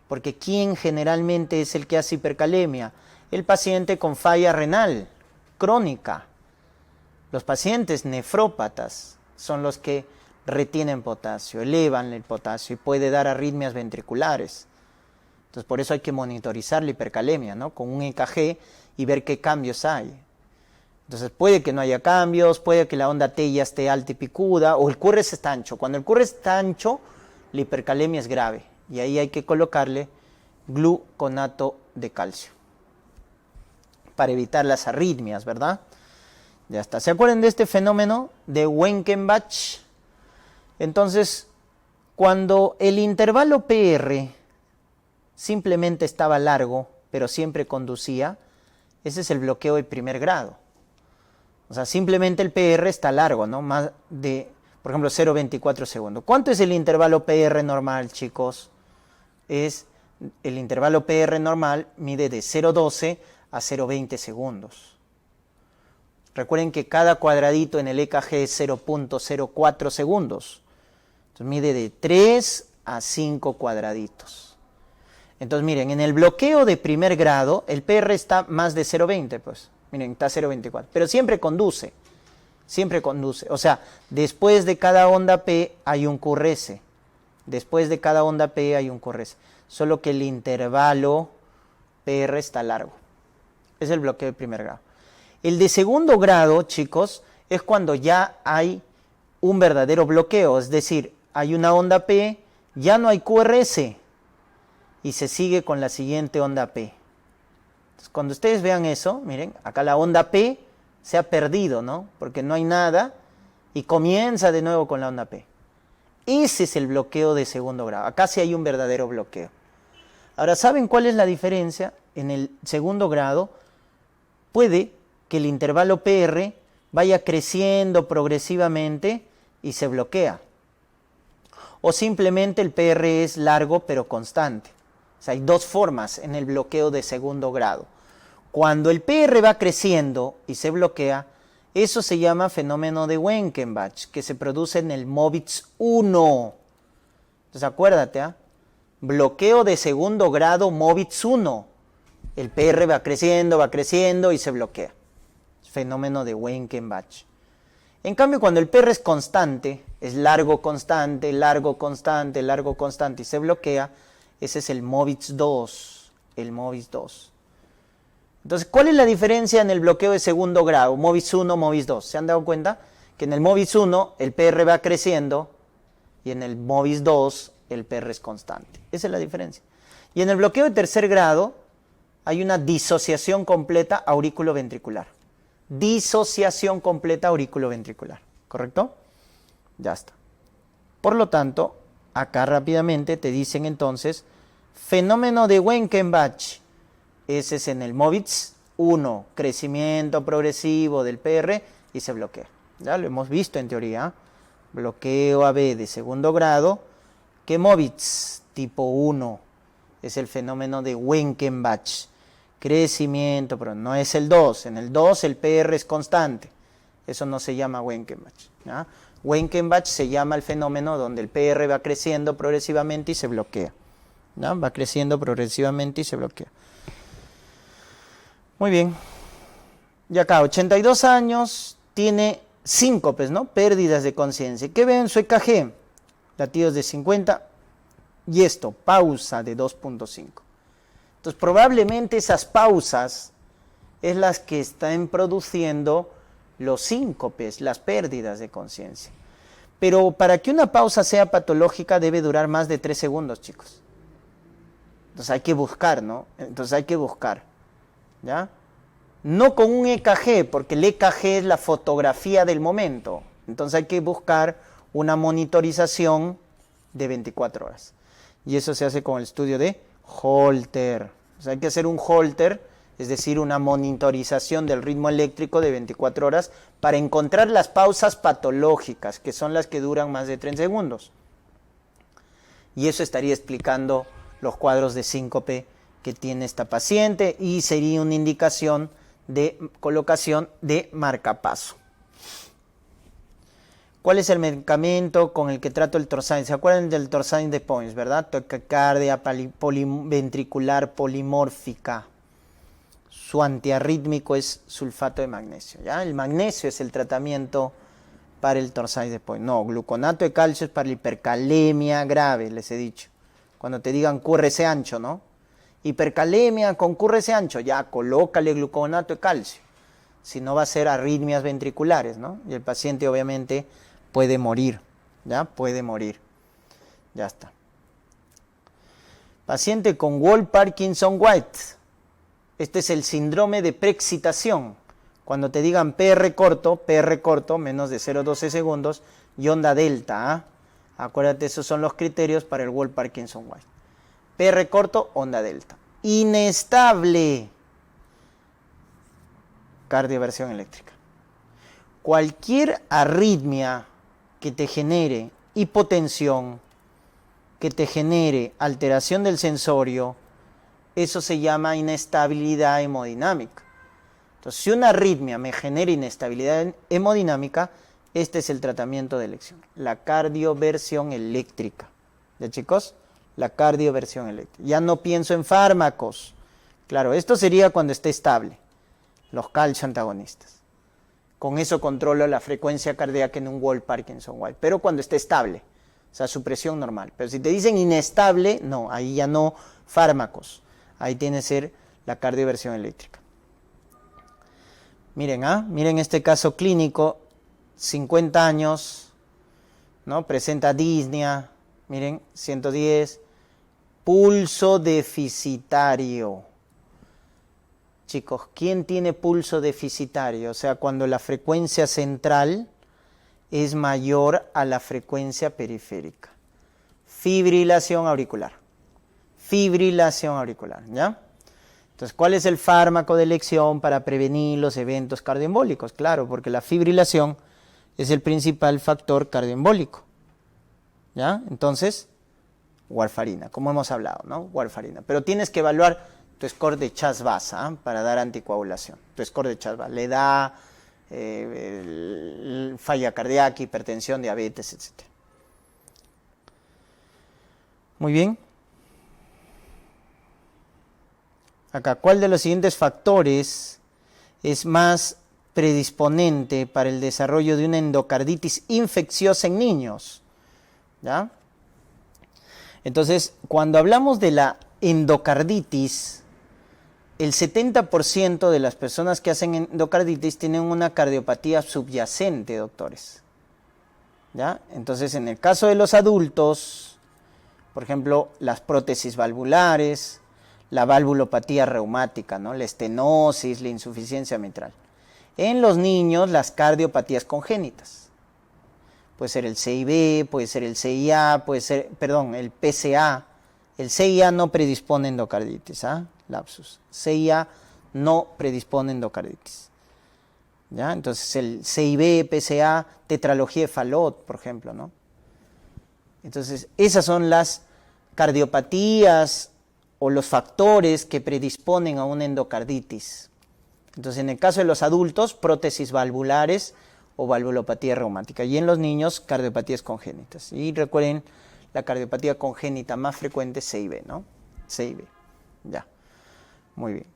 Porque ¿quién generalmente es el que hace hipercalemia? El paciente con falla renal crónica. Los pacientes nefrópatas son los que retienen potasio, elevan el potasio y puede dar arritmias ventriculares. Entonces por eso hay que monitorizar la hipercalemia, ¿no? Con un EKG y ver qué cambios hay. Entonces puede que no haya cambios, puede que la onda T ya esté alta y picuda, o el QRS está ancho. Cuando el QRS está ancho, la hipercalemia es grave y ahí hay que colocarle gluconato de calcio para evitar las arritmias, ¿verdad? Ya está. ¿Se acuerdan de este fenómeno de Wenckebach? Entonces, cuando el intervalo PR simplemente estaba largo, pero siempre conducía, ese es el bloqueo de primer grado. O sea, simplemente el PR está largo, ¿no? Más de, por ejemplo, 0,24 segundos. ¿Cuánto es el intervalo PR normal, chicos? El intervalo PR normal mide de 0,12 a 0,20 segundos. Recuerden que cada cuadradito en el EKG es 0,04 segundos. Entonces mide de 3 a 5 cuadraditos. Entonces miren, en el bloqueo de primer grado, el PR está más de 0,20, pues. Miren, está 0,24. Pero siempre conduce. Siempre conduce. O sea, después de cada onda P hay un QRS. Después de cada onda P hay un QRS. Solo que el intervalo PR está largo. Es el bloqueo de primer grado. El de segundo grado, chicos, es cuando ya hay un verdadero bloqueo. Es decir, hay una onda P, ya no hay QRS y se sigue con la siguiente onda P. Entonces, cuando ustedes vean eso, miren, acá la onda P se ha perdido, ¿no? Porque no hay nada y comienza de nuevo con la onda P. Ese es el bloqueo de segundo grado. Acá sí hay un verdadero bloqueo. Ahora, ¿saben cuál es la diferencia? En el segundo grado puede que el intervalo PR vaya creciendo progresivamente y se bloquea. O simplemente el PR es largo pero constante. O sea, hay dos formas en el bloqueo de segundo grado. Cuando el PR va creciendo y se bloquea, eso se llama fenómeno de Wenckebach, que se produce en el MOVITZ 1. Entonces acuérdate, ¿eh? Bloqueo de segundo grado MOVITZ 1. El PR va creciendo y se bloquea. Fenómeno de Wenckebach. En cambio, cuando el PR es constante, es largo constante y se bloquea, ese es el MOVITZ 2. El MOVITZ 2. Entonces, ¿cuál es la diferencia en el bloqueo de segundo grado? MOVITZ 1, MOVITZ 2. ¿Se han dado cuenta? Que en el MOVITZ 1 el PR va creciendo y en el MOVITZ 2 el PR es constante. Esa es la diferencia. Y en el bloqueo de tercer grado hay una disociación completa aurículo-ventricular. Disociación completa aurículo-ventricular. ¿Correcto? Ya está. Por lo tanto, acá rápidamente te dicen entonces, fenómeno de Wenckebach. Ese es en el MOVITZ 1, crecimiento progresivo del PR y se bloquea. Ya lo hemos visto en teoría. Bloqueo AB de segundo grado, que MOVITZ tipo 1 es el fenómeno de Wenckebach. Crecimiento, pero no es el 2. En el 2 el PR es constante. Eso no se llama Wenckebach. ¿Ya? Wenckebach se llama el fenómeno donde el PR va creciendo progresivamente y se bloquea. ¿Ya? Va creciendo progresivamente y se bloquea. Muy bien. Y acá, 82 años, tiene síncopes, ¿no? Pérdidas de conciencia. ¿Qué ven en su EKG? Latidos de 50 y esto, pausa de 2.5. Entonces, probablemente esas pausas es las que están produciendo los síncopes, las pérdidas de conciencia. Pero para que una pausa sea patológica debe durar más de 3 segundos, chicos. Entonces hay que buscar, ¿no? Entonces hay que buscar, ¿ya? No con un EKG, porque el EKG es la fotografía del momento. Entonces hay que buscar una monitorización de 24 horas. Y eso se hace con el estudio de Holter. O sea, hay que hacer un Holter, es decir, una monitorización del ritmo eléctrico de 24 horas para encontrar las pausas patológicas, que son las que duran más de 3 segundos. Y eso estaría explicando los cuadros de síncope que tiene esta paciente y sería una indicación de colocación de marcapaso. ¿Cuál es el medicamento con el que trato el Torsain? ¿Se acuerdan del Torsain de Points, verdad? Taquicardia ventricular polimórfica. Su antiarrítmico es sulfato de magnesio, ¿ya? El magnesio es el tratamiento para el Torsain de Points. No, gluconato de calcio es para la hipercalemia grave, les he dicho. Cuando te digan QRS ancho, ¿no? Hipercalemia con QRS ancho, ya, colócale gluconato de calcio. Si no va a ser arritmias ventriculares, ¿no? Y el paciente obviamente puede morir, ¿ya? Puede morir. Ya está. Paciente con Wolff-Parkinson-White. Este es el síndrome de preexcitación. Cuando te digan PR corto, menos de 0,12 segundos, y onda delta, ¿ah? Acuérdate, esos son los criterios para el Wolff-Parkinson-White. PR corto, onda delta. Inestable. Cardioversión eléctrica. Cualquier arritmia que te genere hipotensión, que te genere alteración del sensorio, eso se llama inestabilidad hemodinámica. Entonces, si una arritmia me genera inestabilidad hemodinámica, este es el tratamiento de elección, la cardioversión eléctrica. ¿Ya, chicos? La cardioversión eléctrica. Ya no pienso en fármacos. Claro, esto sería cuando esté estable. Los calcio antagonistas. Con eso controlo la frecuencia cardíaca en un Wolff-Parkinson-White, pero cuando esté estable, o sea, su presión normal. Pero si te dicen inestable, no, ahí ya no fármacos. Ahí tiene que ser la cardioversión eléctrica. Miren, miren este caso clínico, 50 años, ¿no? Presenta disnea, miren, 110, pulso deficitario. Chicos, ¿quién tiene pulso deficitario? O sea, cuando la frecuencia central es mayor a la frecuencia periférica. Fibrilación auricular. Fibrilación auricular, ¿ya? Entonces, ¿cuál es el fármaco de elección para prevenir los eventos cardioembólicos? Claro, porque la fibrilación es el principal factor cardioembólico, ¿ya? Entonces, warfarina, como hemos hablado, ¿no? Warfarina. Pero tienes que evaluar tu score de Chas-Basa para dar anticoagulación. Tu score de Chas-Basa le da falla cardíaca, hipertensión, diabetes, etc. Muy bien. Acá, ¿cuál de los siguientes factores es más predisponente para el desarrollo de una endocarditis infecciosa en niños? ¿Ya? Entonces, cuando hablamos de la endocarditis, el 70% de las personas que hacen endocarditis tienen una cardiopatía subyacente, doctores. ¿Ya? Entonces, en el caso de los adultos, por ejemplo, las prótesis valvulares, la valvulopatía reumática, ¿no? La estenosis, la insuficiencia mitral. En los niños, las cardiopatías congénitas. Puede ser el CIB, puede ser el CIA, puede ser, perdón, el PCA. El CIA no predispone endocarditis, lapsus. CIA no predispone endocarditis. ¿Ya? Entonces el CIB, PCA, tetralogía de Fallot, por ejemplo, ¿no? Entonces, esas son las cardiopatías o los factores que predisponen a una endocarditis. Entonces, en el caso de los adultos, prótesis valvulares o valvulopatía reumática. Y en los niños, cardiopatías congénitas. Y recuerden, la cardiopatía congénita más frecuente es CIB, ¿no? CIB. Ya. Muy bien.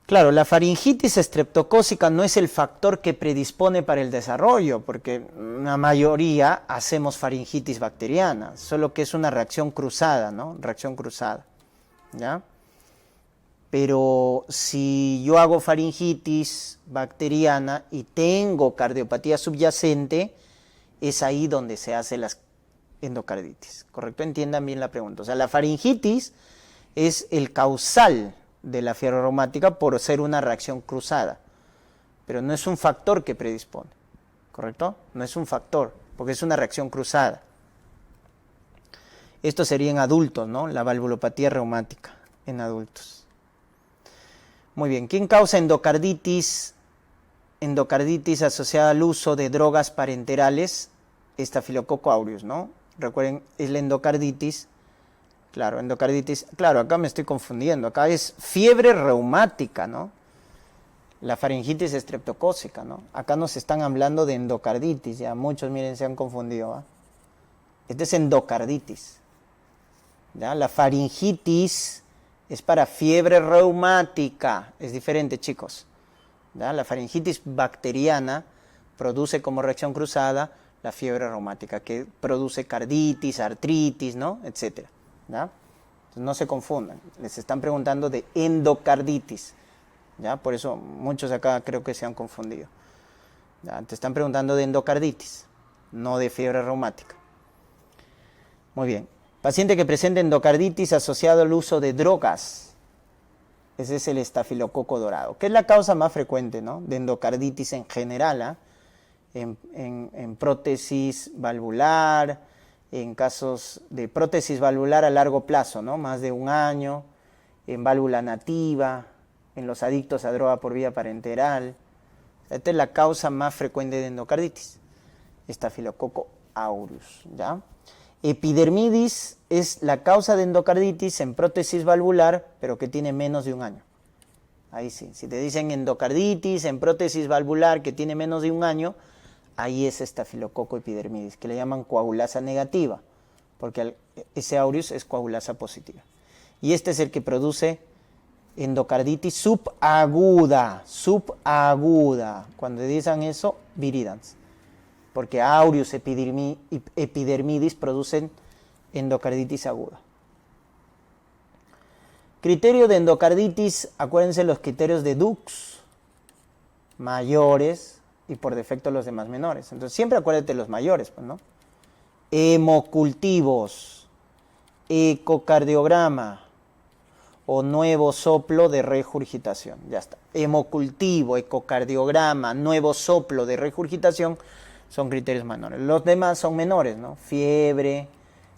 Claro, la faringitis estreptocócica no es el factor que predispone para el desarrollo, porque la mayoría hacemos faringitis bacteriana, solo que es una reacción cruzada, ¿no? Reacción cruzada, ¿ya? Pero si yo hago faringitis bacteriana y tengo cardiopatía subyacente, es ahí donde se hace las endocarditis, ¿correcto? Entiendan bien la pregunta. O sea, la faringitis es el causal de la fiebre reumática por ser una reacción cruzada, pero no es un factor que predispone, ¿correcto? No es un factor, porque es una reacción cruzada. Esto sería en adultos, ¿no? La valvulopatía reumática en adultos. Muy bien, ¿quién causa endocarditis? Endocarditis asociada al uso de drogas parenterales, Staphylococcus aureus, ¿no? Recuerden, es la endocarditis. Claro, acá me estoy confundiendo. Acá es fiebre reumática, ¿no? La faringitis estreptocócica, ¿no? Acá nos están hablando de endocarditis, ya muchos, miren, se han confundido, ¿va? Este es endocarditis, ¿ya? La faringitis es para fiebre reumática, es diferente, chicos, ¿ya? La faringitis bacteriana produce como reacción cruzada la fiebre reumática, que produce carditis, artritis, ¿no? Etcétera, ¿ya? Entonces, no se confundan, les están preguntando de endocarditis, ¿ya? Por eso muchos acá creo que se han confundido, ¿ya? Te están preguntando de endocarditis, no de fiebre reumática. Muy bien. Paciente que presenta endocarditis asociado al uso de drogas. Ese es el estafilococo dorado, que es la causa más frecuente, ¿no? De endocarditis en general, ¿eh? En prótesis valvular, en casos de prótesis valvular a largo plazo, ¿no? Más de un año, en válvula nativa, en los adictos a droga por vía parenteral. Esta es la causa más frecuente de endocarditis, Staphylococcus aureus, ¿ya? Epidermidis es la causa de endocarditis en prótesis valvular, pero que tiene menos de un año. Ahí sí, si te dicen endocarditis en prótesis valvular que tiene menos de un año, ahí es Staphylococcus epidermidis, que le llaman coagulasa negativa, porque ese aureus es coagulasa positiva. Y este es el que produce endocarditis subaguda. Cuando dicen eso, viridans. Porque aureus epidermidis producen endocarditis aguda. Criterio de endocarditis, acuérdense los criterios de Dux, mayores y por defecto los demás menores. Entonces siempre acuérdate los mayores, pues, ¿no? Hemocultivos, ecocardiograma o nuevo soplo de regurgitación. Ya está. Hemocultivo, ecocardiograma, nuevo soplo de regurgitación son criterios menores. Los demás son menores, ¿no? Fiebre,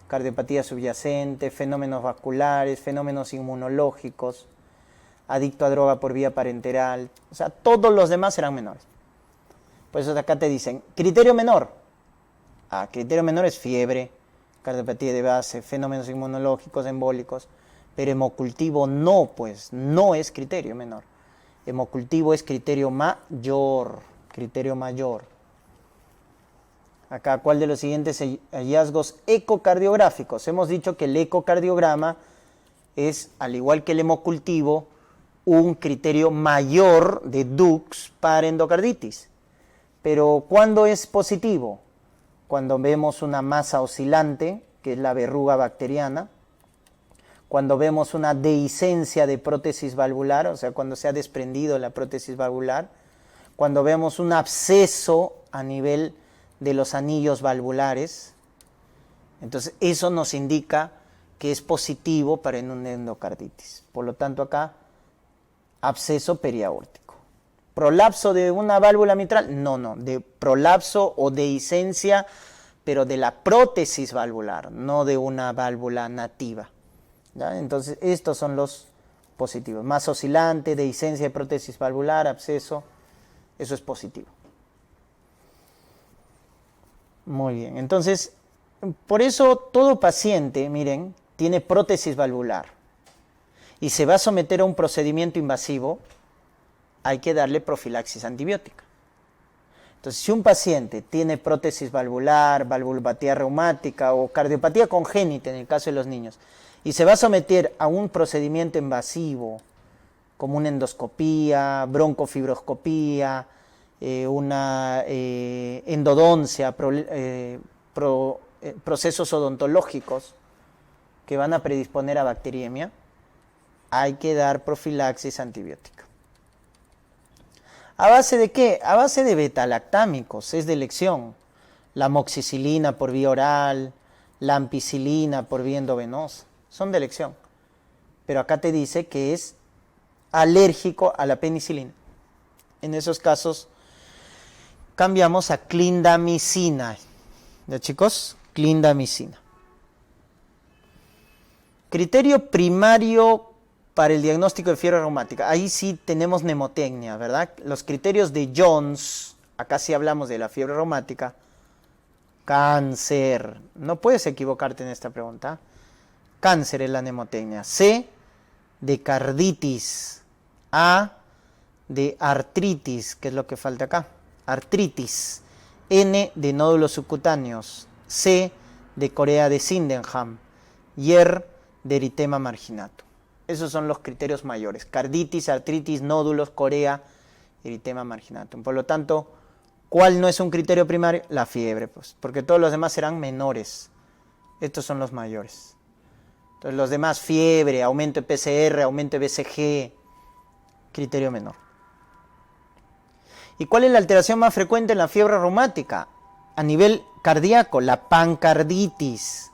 cardiopatía subyacente, fenómenos vasculares, fenómenos inmunológicos, adicto a droga por vía parenteral. O sea, todos los demás serán menores. Por eso acá te dicen, criterio menor. Criterio menor es fiebre, cardiopatía de base, fenómenos inmunológicos, embólicos. Pero hemocultivo no, pues, no es criterio menor. Hemocultivo es criterio mayor. Acá, ¿cuál de los siguientes hallazgos ecocardiográficos? Hemos dicho que el ecocardiograma es, al igual que el hemocultivo, un criterio mayor de Dux para endocarditis. Pero ¿cuándo es positivo? Cuando vemos una masa oscilante, que es la verruga bacteriana, cuando vemos una dehiscencia de prótesis valvular, o sea, cuando se ha desprendido la prótesis valvular, cuando vemos un absceso a nivel de los anillos valvulares, entonces eso nos indica que es positivo para una endocarditis. Por lo tanto acá, absceso periaórtico. ¿Prolapso de una válvula mitral? No, de prolapso o dehiscencia, pero de la prótesis valvular, no de una válvula nativa. ¿Ya? Entonces estos son los positivos. Más oscilante, dehiscencia de prótesis valvular, absceso, eso es positivo. Muy bien, entonces, por eso todo paciente, miren, tiene prótesis valvular y se va a someter a un procedimiento invasivo, hay que darle profilaxis antibiótica. Entonces, si un paciente tiene prótesis valvular, valvulopatía reumática o cardiopatía congénita en el caso de los niños, y se va a someter a un procedimiento invasivo, como una endoscopía, broncofibroscopía, una endodoncia, procesos odontológicos que van a predisponer a bacteriemia, hay que dar profilaxis antibiótica. ¿A base de qué? A base de betalactámicos, es de elección. la amoxicilina por vía oral, la ampicilina por vía endovenosa. Son de elección. Pero acá te dice que es alérgico a la penicilina. En esos casos cambiamos a clindamicina. ¿Ya, chicos? Clindamicina. Criterio primario para el diagnóstico de fiebre reumática. Ahí sí tenemos mnemotecnia, ¿verdad? Los criterios de Jones, acá sí hablamos de la fiebre reumática. Cáncer. No puedes equivocarte en esta pregunta. Cáncer es la mnemotecnia. C, de carditis. A, de artritis, que es lo que falta acá. Artritis. N, de nódulos subcutáneos. C, de Corea de Sydenham. Y R, de eritema marginatum. Esos son los criterios mayores. Carditis, artritis, nódulos, corea, eritema marginatum. Por lo tanto, ¿cuál no es un criterio primario? La fiebre, pues, porque todos los demás serán menores. Estos son los mayores. Entonces, los demás, fiebre, aumento de PCR, aumento de BCG, criterio menor. ¿Y cuál es la alteración más frecuente en la fiebre reumática? A nivel cardíaco, la pancarditis.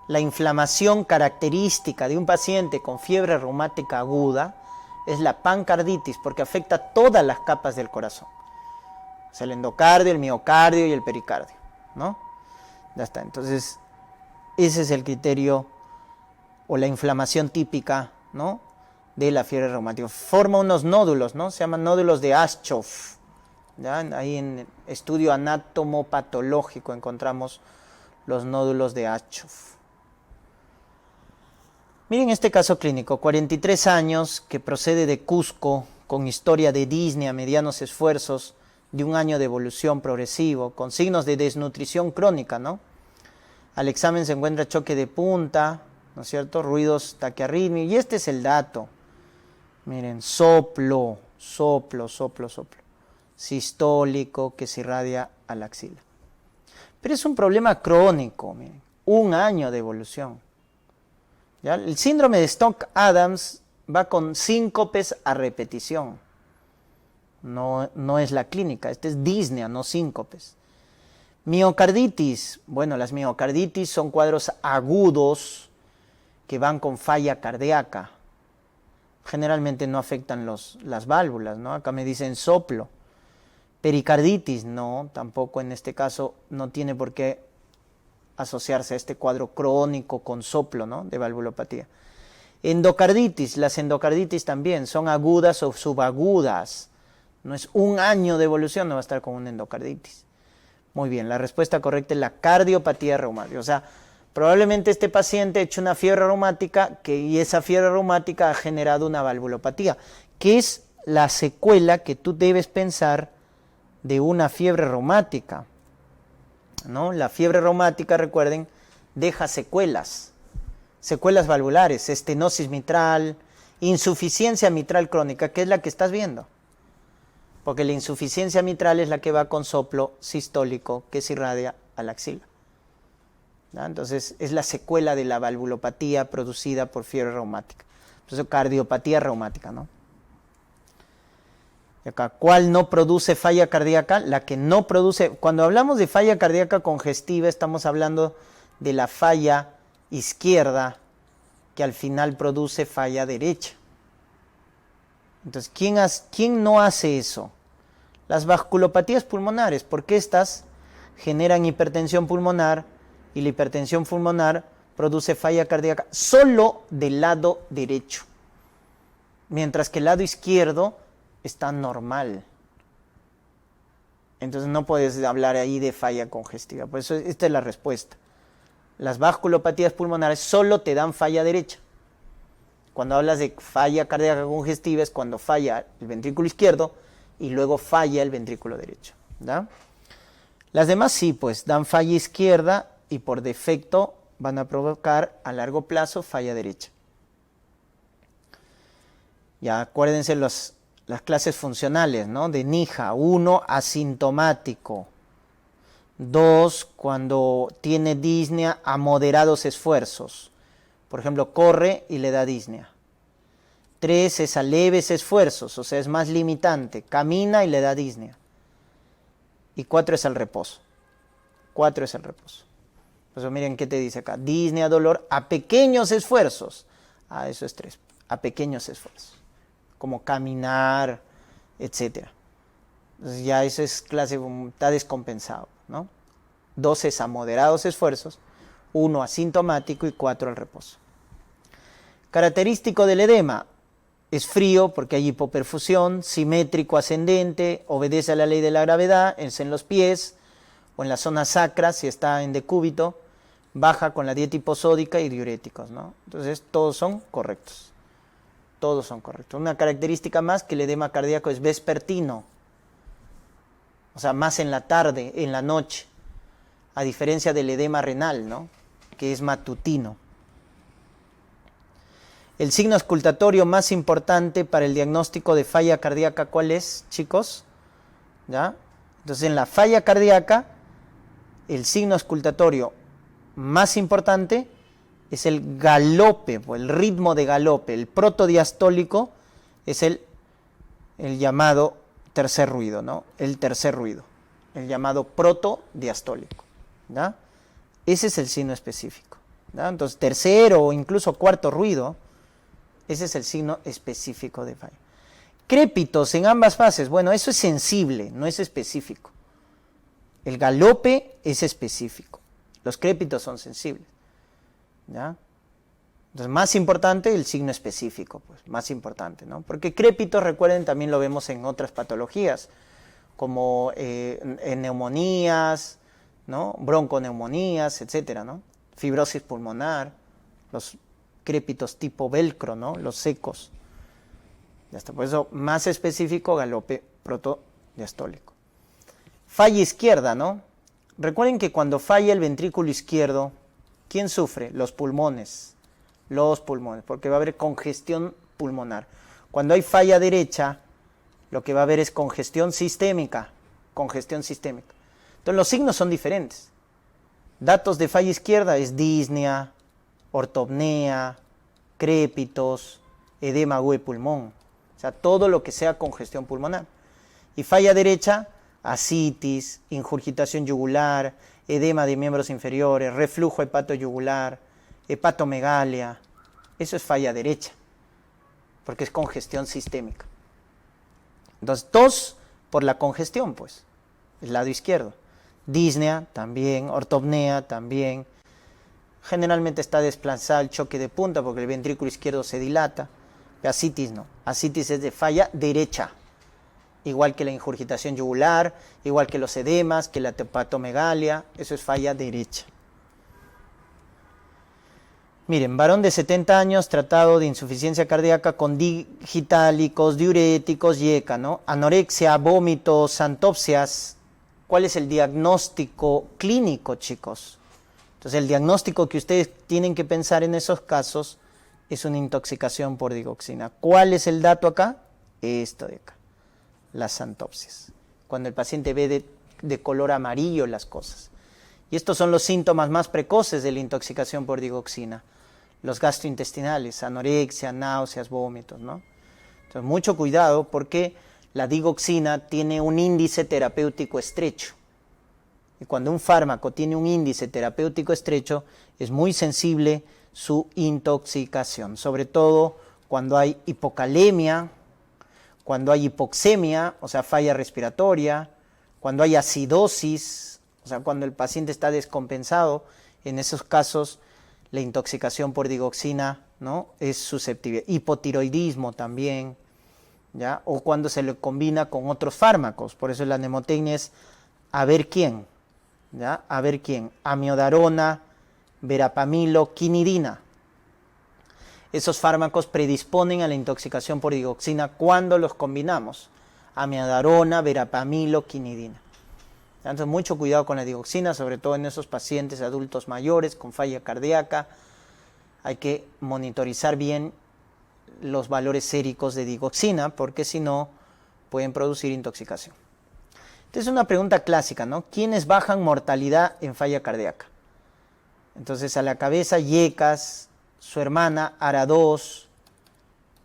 La inflamación característica de un paciente con fiebre reumática aguda es la pancarditis, porque afecta todas las capas del corazón. O sea, el endocardio, el miocardio y el pericardio, ¿no? Ya está. Entonces, ese es el criterio o la inflamación típica, ¿no?, de la fiebre reumática. Forma unos nódulos, ¿no? Se llaman nódulos de Aschoff. ¿Ya? Ahí en el estudio anatomopatológico encontramos los nódulos de Aschoff. Miren este caso clínico, 43 años, que procede de Cusco, con historia de disnea, medianos esfuerzos, de un año de evolución progresivo, con signos de desnutrición crónica, ¿no? Al examen se encuentra choque de punta, ¿no es cierto?, ruidos taquiarrítmicos, y este es el dato. Miren, soplo, sistólico que se irradia a la axila. Pero es un problema crónico, miren, un año de evolución. ¿Ya? El síndrome de Stock-Adams va con síncopes a repetición. No es la clínica, este es disnea, no síncopes. Miocarditis, bueno, las miocarditis son cuadros agudos que van con falla cardíaca. Generalmente no afectan las válvulas, ¿no? Acá me dicen soplo. Pericarditis, no, tampoco en este caso no tiene por qué asociarse a este cuadro crónico con soplo, ¿no?, de valvulopatía. Endocarditis, las endocarditis también son agudas o subagudas. No es un año de evolución, no va a estar con una endocarditis. Muy bien, la respuesta correcta es la cardiopatía reumática. O sea, probablemente este paciente ha hecho una fiebre reumática y esa fiebre reumática ha generado una valvulopatía, que es la secuela que tú debes pensar de una fiebre reumática, ¿no? La fiebre reumática, recuerden, deja secuelas valvulares, estenosis mitral, insuficiencia mitral crónica, que es la que estás viendo. Porque la insuficiencia mitral es la que va con soplo sistólico que se irradia a la axila. ¿Ya? Entonces, es la secuela de la valvulopatía producida por fiebre reumática. Entonces, cardiopatía reumática, ¿no? Y acá, ¿cuál no produce falla cardíaca? La que no produce. Cuando hablamos de falla cardíaca congestiva, estamos hablando de la falla izquierda que al final produce falla derecha. Entonces, ¿quién no hace eso? Las vasculopatías pulmonares, porque estas generan hipertensión pulmonar y la hipertensión pulmonar produce falla cardíaca solo del lado derecho, mientras que el lado izquierdo está normal. Entonces no puedes hablar ahí de falla congestiva. Por eso esta es la respuesta. Las vasculopatías pulmonares solo te dan falla derecha. Cuando hablas de falla cardíaca congestiva es cuando falla el ventrículo izquierdo y luego falla el ventrículo derecho, ¿da? Las demás sí, pues dan falla izquierda y por defecto van a provocar a largo plazo falla derecha. Ya acuérdense las clases funcionales, ¿no? De NIHA. 1, asintomático. 2, cuando tiene disnea a moderados esfuerzos. Por ejemplo, corre y le da disnea. 3 es a leves esfuerzos, o sea, es más limitante. Camina y le da disnea. Y 4 es al reposo. 4 es el reposo. Pues miren qué te dice acá. Disnea, dolor a pequeños esfuerzos. Eso es 3. A pequeños esfuerzos. Como caminar, etc. Entonces ya eso es clase, está descompensado, ¿no? 2 es a moderados esfuerzos, 1 asintomático y 4 el reposo. Característico del edema. Es frío porque hay hipoperfusión, simétrico ascendente, obedece a la ley de la gravedad, es en los pies o en la zona sacra si está en decúbito, baja con la dieta hiposódica y diuréticos, ¿no? Entonces todos son correctos. Todos son correctos. Una característica más que el edema cardíaco es vespertino, o sea, más en la tarde, en la noche, a diferencia del edema renal, ¿no? Que es matutino. El signo auscultatorio más importante para el diagnóstico de falla cardíaca, ¿cuál es, chicos? ¿Ya? Entonces, en la falla cardíaca, el signo auscultatorio más importante es el galope, o el ritmo de galope. El protodiastólico es el llamado tercer ruido, ¿no? El tercer ruido, el llamado protodiastólico, ¿ya? Ese es el signo específico, ¿ya? Entonces, tercero o incluso cuarto ruido, ese es el signo específico de falla. Crépitos en ambas fases, bueno, eso es sensible, no es específico. El galope es específico, los crépitos son sensibles, ¿ya? Entonces, más importante el signo específico, pues, más importante, ¿no? Porque crépitos, recuerden, también lo vemos en otras patologías, como en neumonías, ¿no? Bronconeumonías, etcétera, ¿no? Fibrosis pulmonar, los crépitos tipo velcro, ¿no? Los secos. Ya está, por eso más específico, galope protodiastólico. Falla izquierda, ¿no? Recuerden que cuando falla el ventrículo izquierdo, ¿quién sufre? Los pulmones, porque va a haber congestión pulmonar. Cuando hay falla derecha, lo que va a haber es congestión sistémica. Entonces los signos son diferentes. Datos de falla izquierda es disnea, ortopnea, crépitos, edema agudo de pulmón. O sea, todo lo que sea congestión pulmonar. Y falla derecha, ascitis, ingurgitación yugular, edema de miembros inferiores, reflujo hepatoyugular, hepatomegalia. Eso es falla derecha, porque es congestión sistémica. Entonces, tos por la congestión, pues, el lado izquierdo. Disnea también, ortopnea también. Generalmente está desplazado el choque de punta porque el ventrículo izquierdo se dilata. Ascitis no. Ascitis es de falla derecha. Igual que la ingurgitación yugular, igual que los edemas, que la hepatomegalia. Eso es falla derecha. Miren, varón de 70 años tratado de insuficiencia cardíaca con digitálicos, diuréticos y ECA, ¿no? Anorexia, vómitos, santopsias. ¿Cuál es el diagnóstico clínico, chicos? Entonces, el diagnóstico que ustedes tienen que pensar en esos casos es una intoxicación por digoxina. ¿Cuál es el dato acá? Esto de acá, las santopsias. Cuando el paciente ve de color amarillo las cosas. Y estos son los síntomas más precoces de la intoxicación por digoxina. Los gastrointestinales, anorexia, náuseas, vómitos, ¿no? Entonces, mucho cuidado porque la digoxina tiene un índice terapéutico estrecho. Y cuando un fármaco tiene un índice terapéutico estrecho, es muy sensible su intoxicación. Sobre todo cuando hay hipocalemia, cuando hay hipoxemia, o sea, falla respiratoria, cuando hay acidosis, o sea, cuando el paciente está descompensado. En esos casos, la intoxicación por digoxina, ¿no?, es susceptible. Hipotiroidismo también, ¿ya? O cuando se le combina con otros fármacos. Por eso la mnemotecnia es a ver quién, ¿ya? A ver quién. Amiodarona, verapamilo, quinidina. Esos fármacos predisponen a la intoxicación por digoxina cuando los combinamos. Amiodarona, verapamilo, quinidina. Entonces, mucho cuidado con la digoxina, sobre todo en esos pacientes adultos mayores con falla cardíaca. Hay que monitorizar bien los valores séricos de digoxina, porque si no, pueden producir intoxicación. Entonces, una pregunta clásica, ¿no? ¿Quiénes bajan mortalidad en falla cardíaca? Entonces, a la cabeza, yecas, su hermana, ARA2,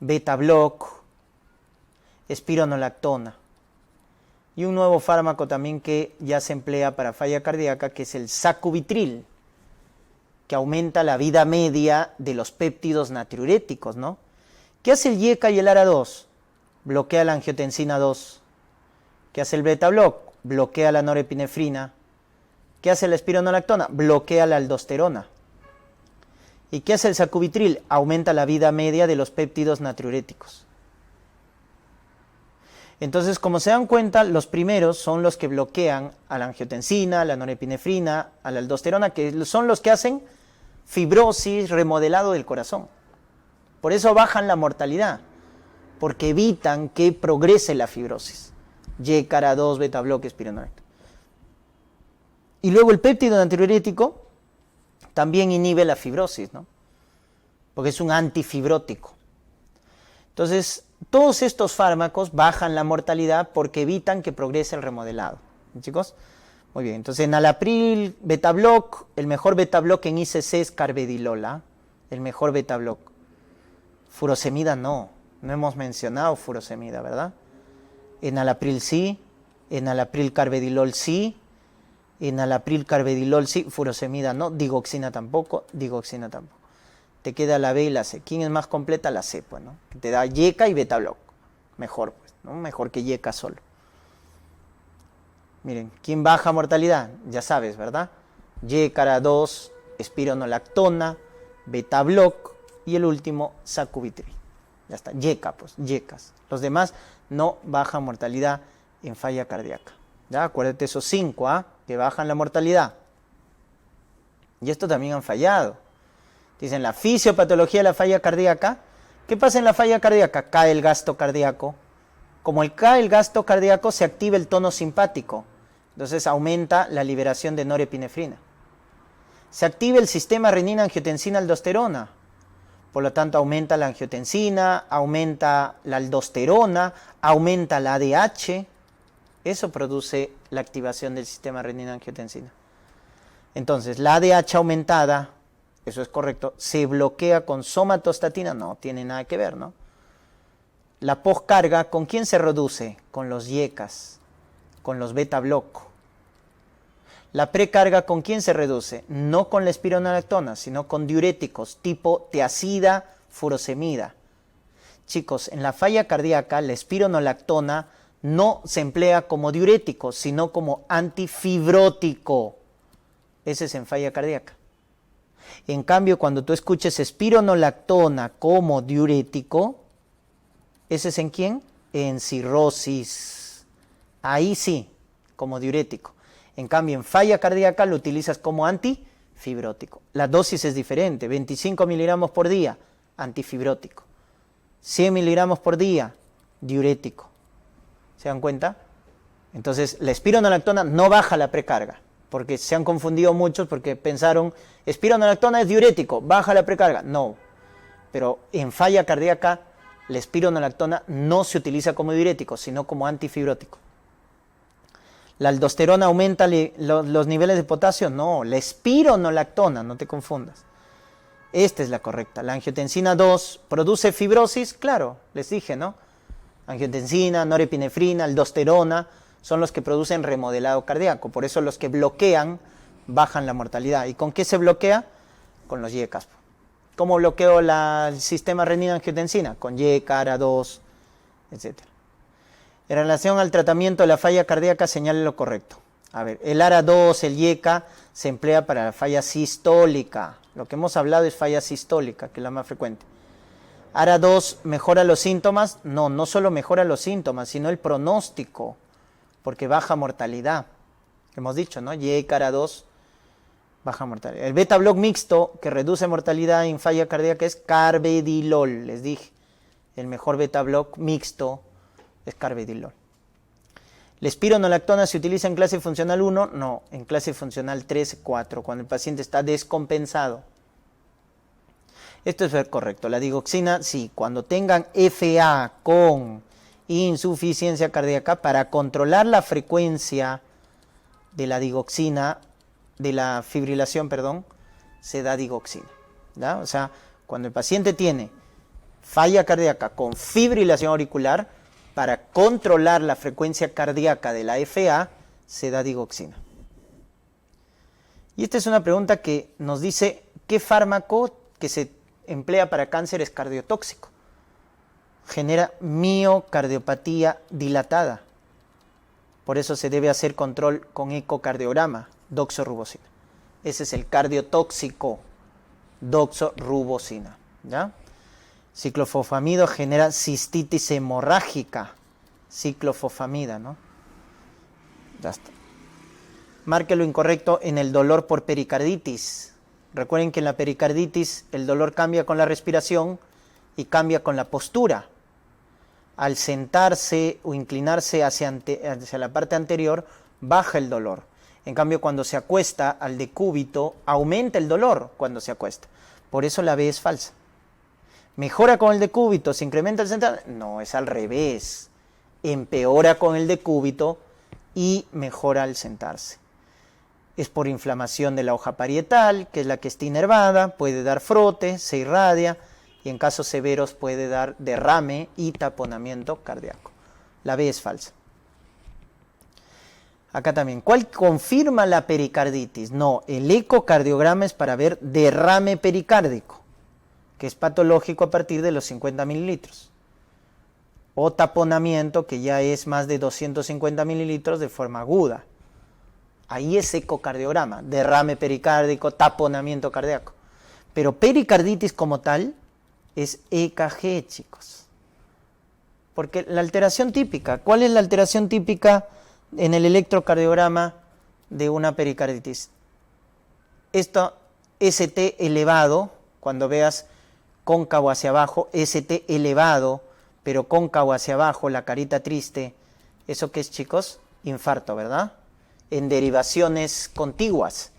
beta-block, espironolactona. Y un nuevo fármaco también que ya se emplea para falla cardíaca, que es el sacubitril, que aumenta la vida media de los péptidos natriuréticos, ¿no? ¿Qué hace el YECA y el ARA2? Bloquea la angiotensina 2. ¿Qué hace el beta-block? Bloquea la norepinefrina. ¿Qué hace la espironolactona? Bloquea la aldosterona. ¿Y qué hace el sacubitril? Aumenta la vida media de los péptidos natriuréticos. Entonces, como se dan cuenta, los primeros son los que bloquean a la angiotensina, a la norepinefrina, a la aldosterona, que son los que hacen fibrosis, remodelado del corazón. Por eso bajan la mortalidad, porque evitan que progrese la fibrosis. YECA, ARA2, beta-block, espironolactona. Y luego el péptido natriurético también inhibe la fibrosis, ¿no? Porque es un antifibrótico. Entonces, todos estos fármacos bajan la mortalidad porque evitan que progrese el remodelado. ¿Chicos? Muy bien, entonces enalapril, beta-block, el mejor beta-block en ICC es carvedilol, el mejor beta-block. Furosemida no hemos mencionado furosemida, ¿verdad? Enalapril sí, enalapril carvedilol sí, enalapril carvedilol sí, furosemida no, digoxina tampoco. Te queda la B y la C. ¿Quién es más completa? La C, pues, ¿no? Te da YECA y beta-block. Mejor, pues, ¿no? Mejor que YECA solo. Miren, ¿quién baja mortalidad? Ya sabes, ¿verdad? YECA, ARA2, espironolactona, beta-block y el último, sacubitril. Ya está, YECA, pues, YECAs. Los demás no bajan mortalidad en falla cardíaca. ¿Ya? Acuérdate esos 5, que bajan la mortalidad. Y esto también han fallado. Dicen la fisiopatología de la falla cardíaca. ¿Qué pasa en la falla cardíaca? Cae el gasto cardíaco. Como cae el gasto cardíaco, se activa el tono simpático. Entonces aumenta la liberación de norepinefrina. Se activa el sistema renina-angiotensina-aldosterona. Por lo tanto, aumenta la angiotensina, aumenta la aldosterona, aumenta la ADH. Eso produce la activación del sistema renina-angiotensina. Entonces, la ADH aumentada, eso es correcto, se bloquea con somatostatina, no tiene nada que ver, ¿no? La poscarga, ¿con quién se reduce? Con los YECAs, con los beta-block. La precarga, ¿con quién se reduce? No con la espironolactona, sino con diuréticos tipo tiazida, furosemida. Chicos, en la falla cardíaca, la espironolactona no se emplea como diurético, sino como antifibrótico. Ese es en falla cardíaca. En cambio, cuando tú escuches espironolactona como diurético, ¿ese es en quién? En cirrosis. Ahí sí, como diurético. En cambio, en falla cardíaca lo utilizas como antifibrótico. La dosis es diferente, 25 miligramos por día, antifibrótico. 100 miligramos por día, diurético. ¿Se dan cuenta? Entonces, la espironolactona no baja la precarga, porque se han confundido muchos porque pensaron, espironolactona es diurético, baja la precarga. No, pero en falla cardíaca, la espironolactona no se utiliza como diurético, sino como antifibrótico. ¿La aldosterona aumenta los niveles de potasio? No, la espironolactona, no te confundas. Esta es la correcta. La angiotensina 2 produce fibrosis, claro, les dije, ¿no? Angiotensina, norepinefrina, aldosterona son los que producen remodelado cardíaco. Por eso los que bloquean bajan la mortalidad. ¿Y con qué se bloquea? Con los YECAs. ¿Cómo bloqueo el sistema renina-angiotensina? Con YECA, ARA2, etc. En relación al tratamiento de la falla cardíaca, señale lo correcto. A ver, el ARA2, el YECA, se emplea para la falla sistólica. Lo que hemos hablado es falla sistólica, que es la más frecuente. ARA2 mejora los síntomas. No, no solo mejora los síntomas, sino el pronóstico, porque baja mortalidad. Hemos dicho, ¿no? YECA, ARA2, baja mortalidad. El beta-block mixto, que reduce mortalidad en falla cardíaca, es carvedilol, les dije. El mejor beta-block mixto es carvedilol. ¿La espironolactona se utiliza en clase funcional 1? No, en clase funcional 3, 4, cuando el paciente está descompensado. Esto es correcto. La digoxina, sí, cuando tengan FA con insuficiencia cardíaca, para controlar la frecuencia de la digoxina, de la fibrilación, perdón, se da digoxina, ¿ya? O sea, cuando el paciente tiene falla cardíaca con fibrilación auricular, para controlar la frecuencia cardíaca de la FA, se da digoxina. Y esta es una pregunta que nos dice, ¿qué fármaco que se emplea para cáncer es cardiotóxico? Genera miocardiopatía dilatada. Por eso se debe hacer control con ecocardiograma, doxorubicina. Ese es el cardiotóxico, doxorubicina, ¿ya? Ciclofosfamido genera cistitis hemorrágica, ciclofosfamida, ¿no? Ya está. Marque lo incorrecto en el dolor por pericarditis. Recuerden que en la pericarditis el dolor cambia con la respiración y cambia con la postura. Al sentarse o inclinarse hacia la parte anterior, baja el dolor. En cambio, cuando se acuesta al decúbito, aumenta el dolor cuando se acuesta. Por eso la B es falsa. ¿Mejora con el decúbito? ¿Se incrementa el sentar? No, es al revés. Empeora con el decúbito y mejora al sentarse. Es por inflamación de la hoja parietal, que es la que está inervada, puede dar frote, se irradia y en casos severos puede dar derrame y taponamiento cardíaco. La B es falsa. Acá también, ¿cuál confirma la pericarditis? No, el ecocardiograma es para ver derrame pericárdico, que es patológico a partir de los 50 mililitros. O taponamiento, que ya es más de 250 mililitros de forma aguda. Ahí es ecocardiograma, derrame pericárdico, taponamiento cardíaco. Pero pericarditis como tal es EKG, chicos. Porque la alteración típica, ¿cuál es la alteración típica en el electrocardiograma de una pericarditis? Esto, ST elevado, cuando veas cóncavo hacia abajo, ST elevado, pero cóncavo hacia abajo, la carita triste, ¿eso qué es, chicos? Infarto, ¿verdad? En derivaciones contiguas.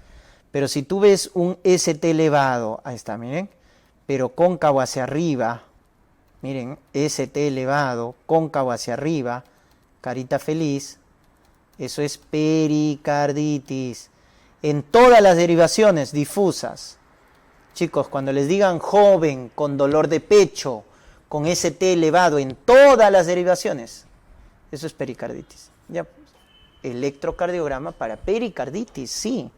Pero si tú ves un ST elevado, ahí está, miren, pero cóncavo hacia arriba, miren, ST elevado, cóncavo hacia arriba, carita feliz, eso es pericarditis. En todas las derivaciones difusas. Chicos, cuando les digan joven con dolor de pecho, con ST elevado en todas las derivaciones, eso es pericarditis. Ya, electrocardiograma para pericarditis, sí,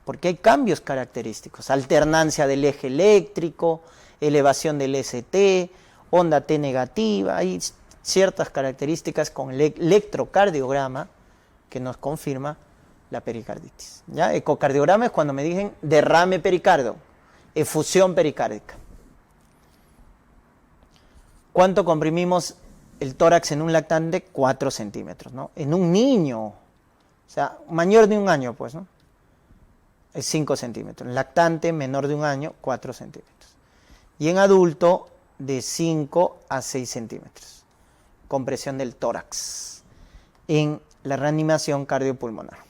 porque hay cambios característicos, alternancia del eje eléctrico, elevación del ST, onda T negativa, hay ciertas características con el electrocardiograma que nos confirma la pericarditis. ¿Ya? Ecocardiograma es cuando me dicen derrame pericardio, efusión pericárdica. ¿Cuánto comprimimos el tórax en un lactante? 4 centímetros, ¿no? En un niño, o sea, mayor de un año, pues, ¿no? Es 5 centímetros. En lactante, menor de un año, 4 centímetros. Y en adulto, de 5 a 6 centímetros. Compresión del tórax en la reanimación cardiopulmonar.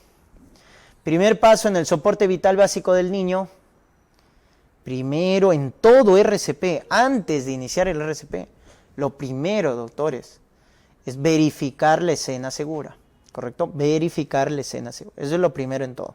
Primer paso en el soporte vital básico del niño. Primero en todo RCP, antes de iniciar el RCP, lo primero, doctores, es verificar la escena segura, ¿correcto? Verificar la escena segura, eso es lo primero en todo.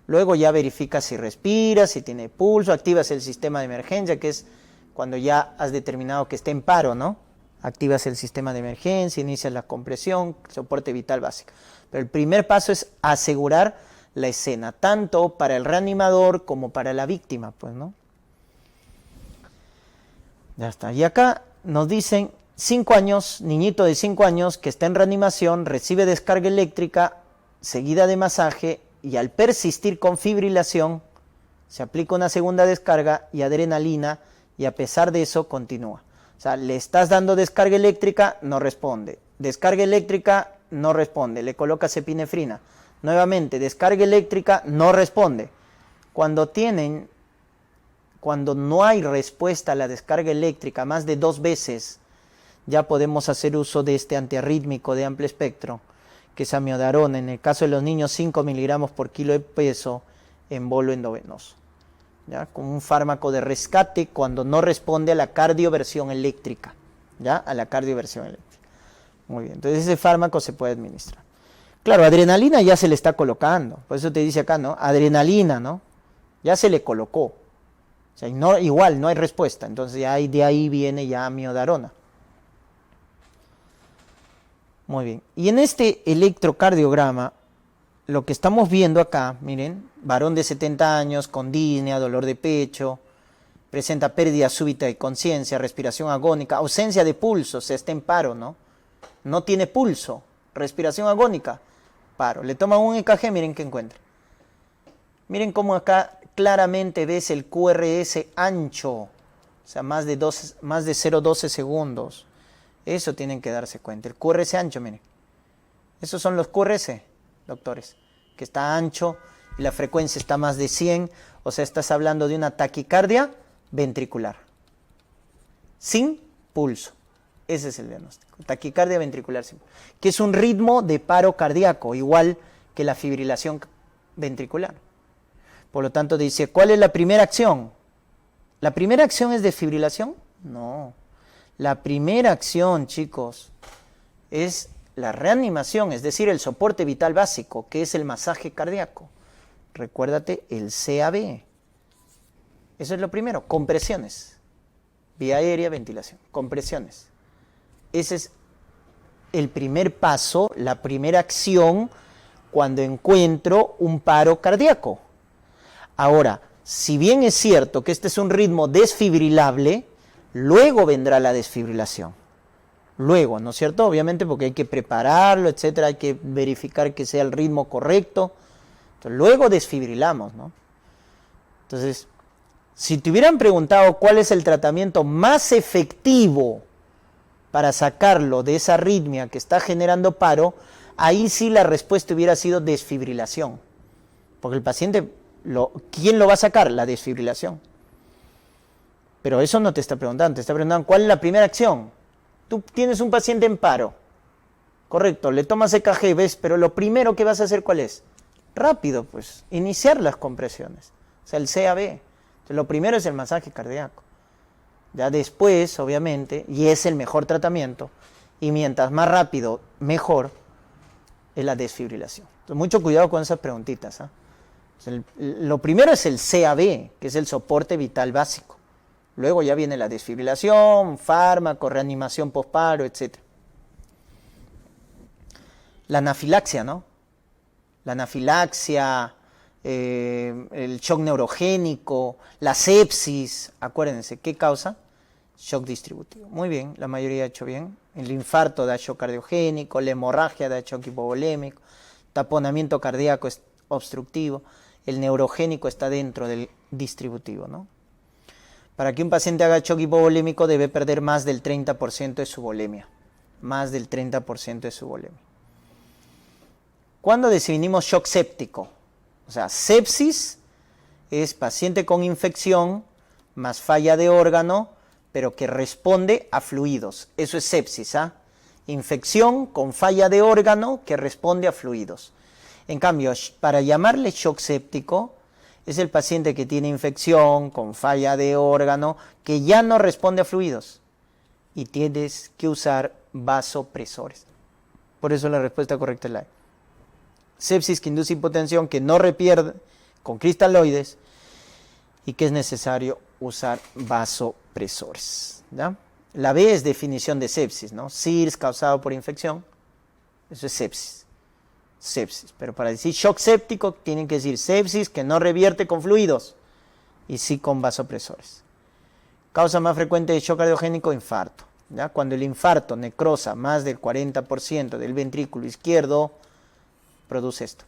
Luego ya verificas si respira, si tiene pulso, activas el sistema de emergencia, que es cuando ya has determinado que está en paro, ¿no? Activas el sistema de emergencia, inicias la compresión, soporte vital básico. Pero el primer paso es asegurar la escena, tanto para el reanimador como para la víctima, pues, ¿no? Ya está. Y acá nos dicen 5 años, niñito de 5 años que está en reanimación, recibe descarga eléctrica seguida de masaje y al persistir con fibrilación se aplica una segunda descarga y adrenalina y a pesar de eso continúa. O sea, le estás dando descarga eléctrica, no responde. Descarga eléctrica, no responde. Le colocas epinefrina. Nuevamente, descarga eléctrica, no responde. Cuando no hay respuesta a la descarga eléctrica más de 2 veces, ya podemos hacer uso de este antiarrítmico de amplio espectro, que es amiodarona, en el caso de los niños 5 miligramos por kilo de peso en bolo endovenoso, ¿ya? Con un fármaco de rescate cuando no responde a la cardioversión eléctrica, ¿ya? A la cardioversión eléctrica. Muy bien, entonces ese fármaco se puede administrar. Claro, adrenalina ya se le está colocando, por eso te dice acá, ¿no? Adrenalina, ¿no? Ya se le colocó. O sea, igual no hay respuesta, entonces ya de ahí viene ya amiodarona. Muy bien. Y en este electrocardiograma, lo que estamos viendo acá, miren, varón de 70 años, con disnea, dolor de pecho, presenta pérdida súbita de conciencia, respiración agónica, ausencia de pulso, o sea, está en paro, ¿no? No tiene pulso, respiración agónica, paro. Le toman un EKG, miren qué encuentra. Miren cómo acá claramente ves el QRS ancho, o sea, más de 0,12 segundos. Eso tienen que darse cuenta. El QRS ancho, miren. Esos son los QRS, doctores, que está ancho y la frecuencia está más de 100, o sea, estás hablando de una taquicardia ventricular, sin pulso. Ese es el diagnóstico, taquicardia ventricular sin pulso, que es un ritmo de paro cardíaco, igual que la fibrilación ventricular. Por lo tanto, dice, ¿cuál es la primera acción? ¿La primera acción es desfibrilación? No. La primera acción, chicos, es la reanimación, es decir, el soporte vital básico, que es el masaje cardíaco. Recuérdate, el CAB. Eso es lo primero, compresiones. Vía aérea, ventilación, compresiones. Ese es el primer paso, la primera acción cuando encuentro un paro cardíaco. Ahora, si bien es cierto que este es un ritmo desfibrilable, luego vendrá la desfibrilación. Luego, ¿no es cierto? Obviamente porque hay que prepararlo, etcétera, hay que verificar que sea el ritmo correcto. Entonces, luego desfibrilamos, ¿no? Entonces, si te hubieran preguntado cuál es el tratamiento más efectivo para sacarlo de esa arritmia que está generando paro, ahí sí la respuesta hubiera sido desfibrilación. Porque el paciente, ¿quién lo va a sacar? La desfibrilación. Pero eso no te está preguntando, te está preguntando cuál es la primera acción. Tú tienes un paciente en paro, correcto, le tomas EKG, ves, pero lo primero que vas a hacer, ¿cuál es? Rápido, pues, iniciar las compresiones, o sea, el CAB. Entonces, lo primero es el masaje cardíaco. Ya después, obviamente, y es el mejor tratamiento, y mientras más rápido, mejor, es la desfibrilación. Entonces, mucho cuidado con esas preguntitas, ¿eh? O sea, lo primero es el CAB, que es el soporte vital básico. Luego ya viene la desfibrilación, fármaco, reanimación postparo, etc. La anafilaxia, ¿no? La anafilaxia, el shock neurogénico, la sepsis, acuérdense, ¿qué causa? Shock distributivo. Muy bien, la mayoría ha hecho bien. El infarto da shock cardiogénico, la hemorragia da shock hipovolémico, taponamiento cardíaco es obstructivo, el neurogénico está dentro del distributivo, ¿no? Para que un paciente haga shock hipovolémico debe perder más del 30% de su volemia. Más del 30% de su volemia. ¿Cuándo definimos shock séptico? O sea, sepsis es paciente con infección más falla de órgano, pero que responde a fluidos. Eso es sepsis, ¿ah? Infección con falla de órgano que responde a fluidos. En cambio, para llamarle shock séptico, es el paciente que tiene infección, con falla de órgano, que ya no responde a fluidos. Y tienes que usar vasopresores. Por eso la respuesta correcta es la E. Sepsis que induce hipotensión, que no repierde con cristaloides y que es necesario usar vasopresores, ¿ya? La B es definición de sepsis, ¿no? SIRS causado por infección, eso es sepsis. Sepsis, pero para decir shock séptico tienen que decir sepsis que no revierte con fluidos y sí con vasopresores. Causa más frecuente de shock cardiogénico, infarto, ¿ya? Cuando el infarto necrosa más del 40% del ventrículo izquierdo, produce esto.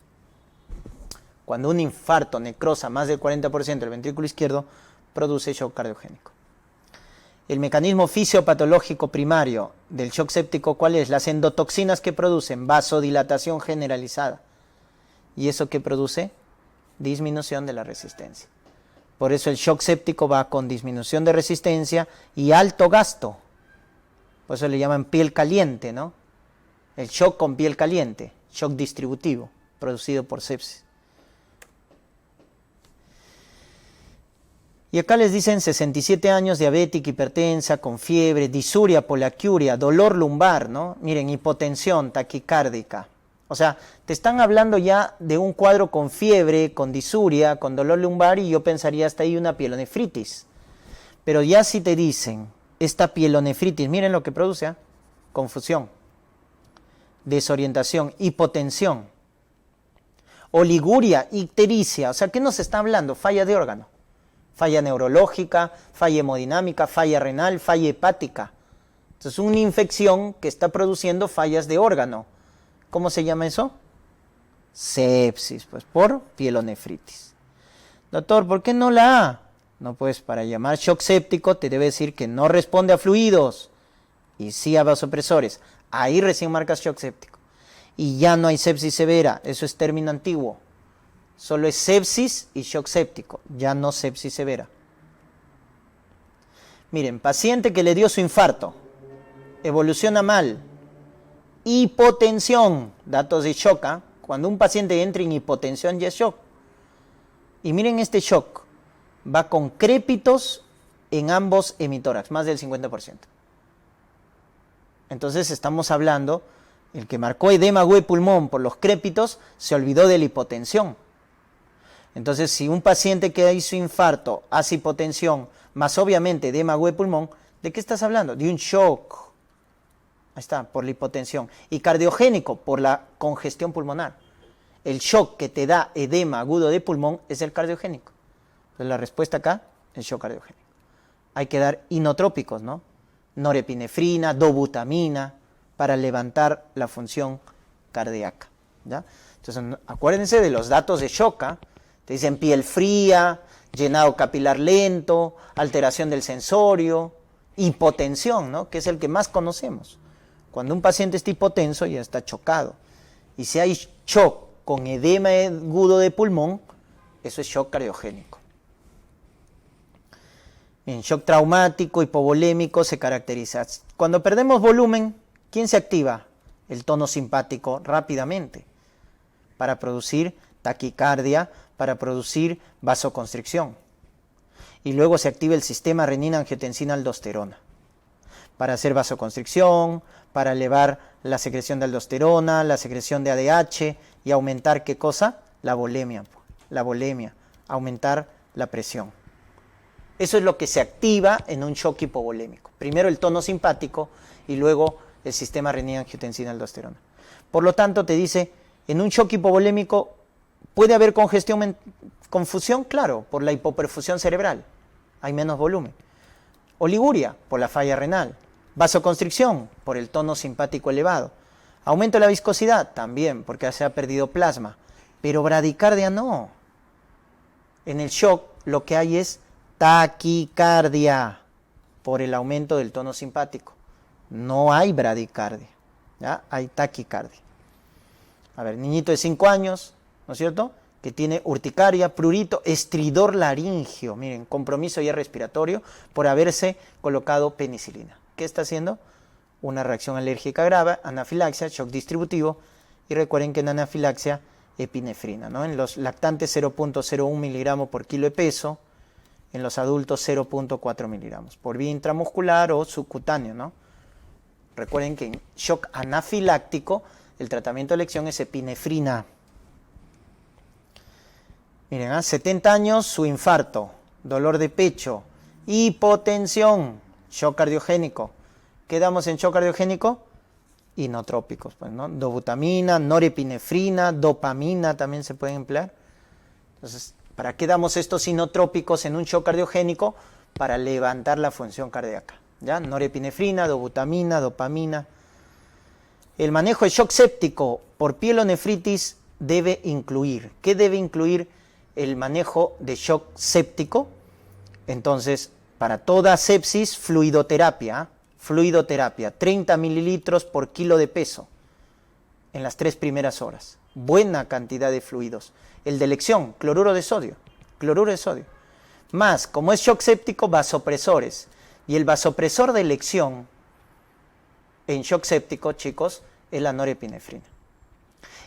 Cuando un infarto necrosa más del 40% del ventrículo izquierdo, produce shock cardiogénico. El mecanismo fisiopatológico primario del shock séptico, ¿cuál es? Las endotoxinas que producen vasodilatación generalizada. ¿Y eso qué produce? Disminución de la resistencia. Por eso el shock séptico va con disminución de resistencia y alto gasto. Por eso le llaman piel caliente, ¿no? El shock con piel caliente, shock distributivo, producido por sepsis. Y acá les dicen 67 años, diabética, hipertensa, con fiebre, disuria, poliacuria, dolor lumbar, ¿no? Miren, hipotensión, taquicárdica. O sea, te están hablando ya de un cuadro con fiebre, con disuria, con dolor lumbar, y yo pensaría hasta ahí una pielonefritis. Pero ya si te dicen, esta pielonefritis, miren lo que produce, ¿eh? Confusión. desorientación, hipotensión, oliguria, ictericia. O sea, ¿qué nos está hablando? Falla de órgano. Falla neurológica, falla hemodinámica, falla renal, falla hepática. Entonces, una infección que está produciendo fallas de órgano. ¿Cómo se llama eso? Sepsis, pues por pielonefritis. Doctor, ¿por qué no la A? No, pues para llamar shock séptico te debe decir que no responde a fluidos y sí a vasopresores. Ahí recién marcas shock séptico. Y ya no hay sepsis severa, eso es término antiguo. Solo es sepsis y shock séptico, ya no sepsis severa. Miren, paciente que le dio su infarto, evoluciona mal, hipotensión, datos de shock, ¿eh? Cuando un paciente entra en hipotensión ya es shock. Y miren este shock, va con crépitos en ambos hemitórax, más del 50%. Entonces estamos hablando, el que marcó edema agudo de pulmón por los crépitos se olvidó de la hipotensión. Entonces, si un paciente que hizo infarto hace hipotensión, más obviamente edema agudo de pulmón, ¿de qué estás hablando? De un shock. Ahí está, por la hipotensión. Y cardiogénico, por la congestión pulmonar. El shock que te da edema agudo de pulmón es el cardiogénico. Entonces, la respuesta acá, el shock cardiogénico. Hay que dar inotrópicos, ¿no? Norepinefrina, dobutamina, para levantar la función cardíaca, ¿ya? Entonces, acuérdense de los datos de shock, ¿eh? Te dicen piel fría, llenado capilar lento, alteración del sensorio, hipotensión, ¿no? Que es el que más conocemos. Cuando un paciente está hipotenso ya está chocado. Y si hay shock con edema agudo de pulmón, eso es shock cardiogénico. Bien, shock traumático, hipovolémico se caracteriza. Cuando perdemos volumen, ¿quién se activa? El tono simpático rápidamente para producir taquicardia, para producir vasoconstricción. Y luego se activa el sistema renina-angiotensina-aldosterona para hacer vasoconstricción, para elevar la secreción de aldosterona, la secreción de ADH y aumentar, ¿qué cosa? La volemia, aumentar la presión. Eso es lo que se activa en un shock hipovolémico. Primero el tono simpático y luego el sistema renina-angiotensina-aldosterona. Por lo tanto, te dice, en un shock hipovolémico puede haber congestión, confusión, claro, por la hipoperfusión cerebral, hay menos volumen. Oliguria, por la falla renal. Vasoconstricción, por el tono simpático elevado. Aumento de la viscosidad, también, porque se ha perdido plasma. Pero bradicardia no. En el shock lo que hay es taquicardia, por el aumento del tono simpático. No hay bradicardia, ¿ya? Hay taquicardia. A ver, niñito de 5 años, ¿no es cierto?, que tiene urticaria, prurito, estridor laringio, miren, compromiso ya respiratorio por haberse colocado penicilina. ¿Qué está haciendo? Una reacción alérgica grave, anafilaxia, shock distributivo, y recuerden que en anafilaxia, epinefrina, ¿no? En los lactantes 0.01 miligramos por kilo de peso, en los adultos 0.4 miligramos, por vía intramuscular o subcutáneo, ¿no? Recuerden que en shock anafiláctico, el tratamiento de elección es epinefrina. Miren, 70 años, su infarto, dolor de pecho, hipotensión, shock cardiogénico. ¿Qué damos en shock cardiogénico? Inotrópicos, pues, ¿no? Dobutamina, norepinefrina, dopamina también se pueden emplear. Entonces, ¿para qué damos estos inotrópicos en un shock cardiogénico? Para levantar la función cardíaca, ¿ya? Norepinefrina, dobutamina, dopamina. El manejo de shock séptico por pielonefritis debe incluir. ¿Qué debe incluir el manejo de shock séptico? Entonces, para toda sepsis, fluidoterapia, 30 mililitros por kilo de peso en las 3 primeras horas. Buena cantidad de fluidos. El de elección, cloruro de sodio. Más, como es shock séptico, vasopresores. Y el vasopresor de elección en shock séptico, chicos, es la norepinefrina.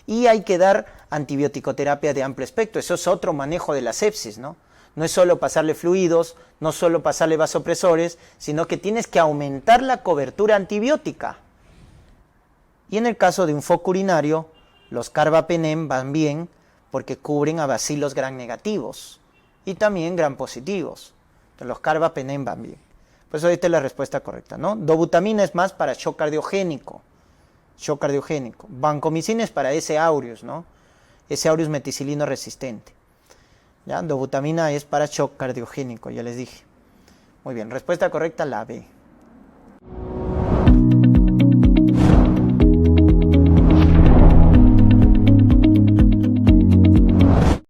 Y hay que dar antibiótico-terapia de amplio espectro. Eso es otro manejo de la sepsis, ¿no? No es solo pasarle fluidos, no solo pasarle vasopresores, sino que tienes que aumentar la cobertura antibiótica. Y en el caso de un foco urinario, los carbapenem van bien porque cubren a bacilos gram negativos y también gram positivos. Entonces los carbapenem van bien. Por eso esta es la respuesta correcta, ¿no? Dobutamina es más para shock cardiogénico. shock cardiogénico. Vancomicina es para ese aureus, ¿no? Ese aureus meticilino resistente. ¿Ya? Dobutamina es para shock cardiogénico, ya les dije. Muy bien, respuesta correcta la B.